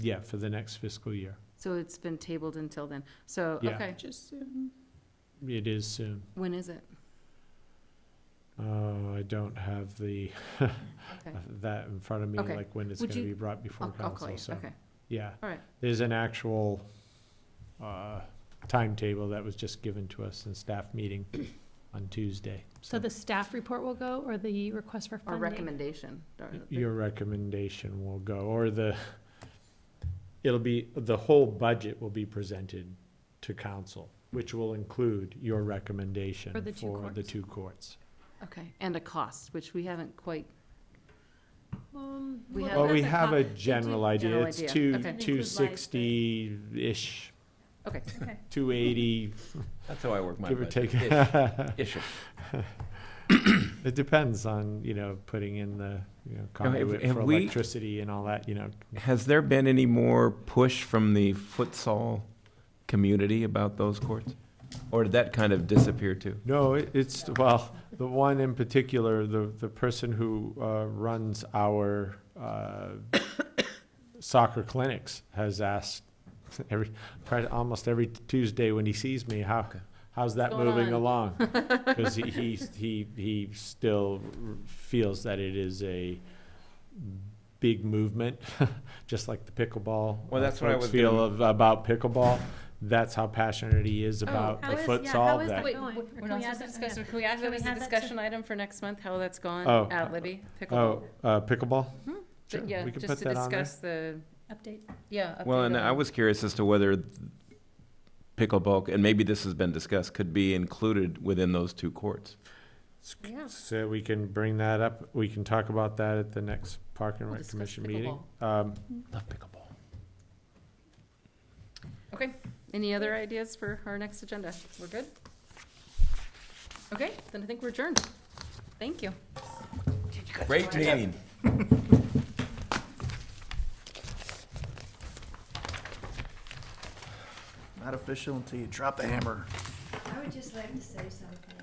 S2: Yeah, for the next fiscal year.
S1: So it's been tabled until then. So,
S2: Yeah.
S1: okay,
S9: Just soon.
S2: It is soon.
S1: when is it?
S2: I don't have the,
S1: Okay.
S2: that in front of me,
S1: Okay.
S2: like when it's
S1: Would
S2: gonna
S1: you-
S2: be brought before
S1: I'll call
S2: council,
S1: you,
S2: so,
S1: okay,
S2: yeah.
S1: all right.
S2: There's an actual, timetable that was just given to us in staff meeting on Tuesday.
S6: So the staff report will go, or the request for
S1: Our
S6: funding?
S1: recommendation.
S2: Your recommendation will go, or it'll be, the whole budget will be presented to council, which will include your recommendation
S6: For the two
S2: for the
S6: courts.
S2: 2 courts.
S1: Okay, and a cost, which we haven't quite, We
S6: Well,
S1: have-
S2: Well,
S6: that's
S2: we
S6: a
S2: have
S6: co-
S2: a
S6: they do-
S2: general idea,
S1: General
S2: it's
S1: idea,
S2: two,
S1: okay.
S6: And include lights, right?
S2: 260-ish,
S1: okay,
S6: Okay.
S2: 280,
S7: That's how I work my
S2: give or
S7: budget.
S2: take.
S7: Ish.
S2: It depends on, putting in the, conduit
S7: have
S2: for
S7: we-
S2: electricity and all that,
S7: Has there been any more push from the futsal community about those courts? Or did that kind of disappear too?
S2: No, it's, well, the one in particular, the person who runs our soccer clinics has asked almost every Tuesday when he sees me, how's that
S1: What's going
S2: moving
S1: on?"
S2: along? Because he still feels that it is a big movement, just like the pickleball.
S7: Well, that's what I
S2: folks
S7: was
S2: feel
S7: gonna-
S2: about pickleball. That's how passionate he is about
S6: How
S2: the
S6: is-
S2: futsal.
S6: yeah, how is
S2: that-
S6: that
S1: Wait,
S6: going? Or
S1: we're
S6: can
S1: not
S6: we add
S1: supposed to
S6: that-
S1: discuss,
S6: yeah.
S1: can we add
S6: Can
S1: that
S6: we
S1: as a
S6: add that to-
S1: discussion item for next month, how that's gone
S2: Oh.
S1: at Libby,
S2: Oh,
S1: pickleball?
S2: pickleball?
S1: Hmm?
S2: Sure,
S1: But yeah,
S2: we can
S1: just
S2: put
S1: to
S2: that on there.
S1: discuss the,
S6: Update.
S1: yeah.
S7: Well,
S1: update
S7: and I
S1: on-
S7: was curious as to whether pickleball, and maybe this has been discussed, could be included within those 2 courts.
S1: Yeah.
S2: So we can bring that up, we can talk about that at the next Park and
S1: We'll
S2: Rec
S1: discuss
S2: Commission meeting. Love pickleball.
S1: Okay, any other ideas for our next agenda? We're good? Okay, then I think we're adjourned. Thank you.
S7: Great meeting.
S11: Not official until you drop the hammer.
S10: I would just like to say something.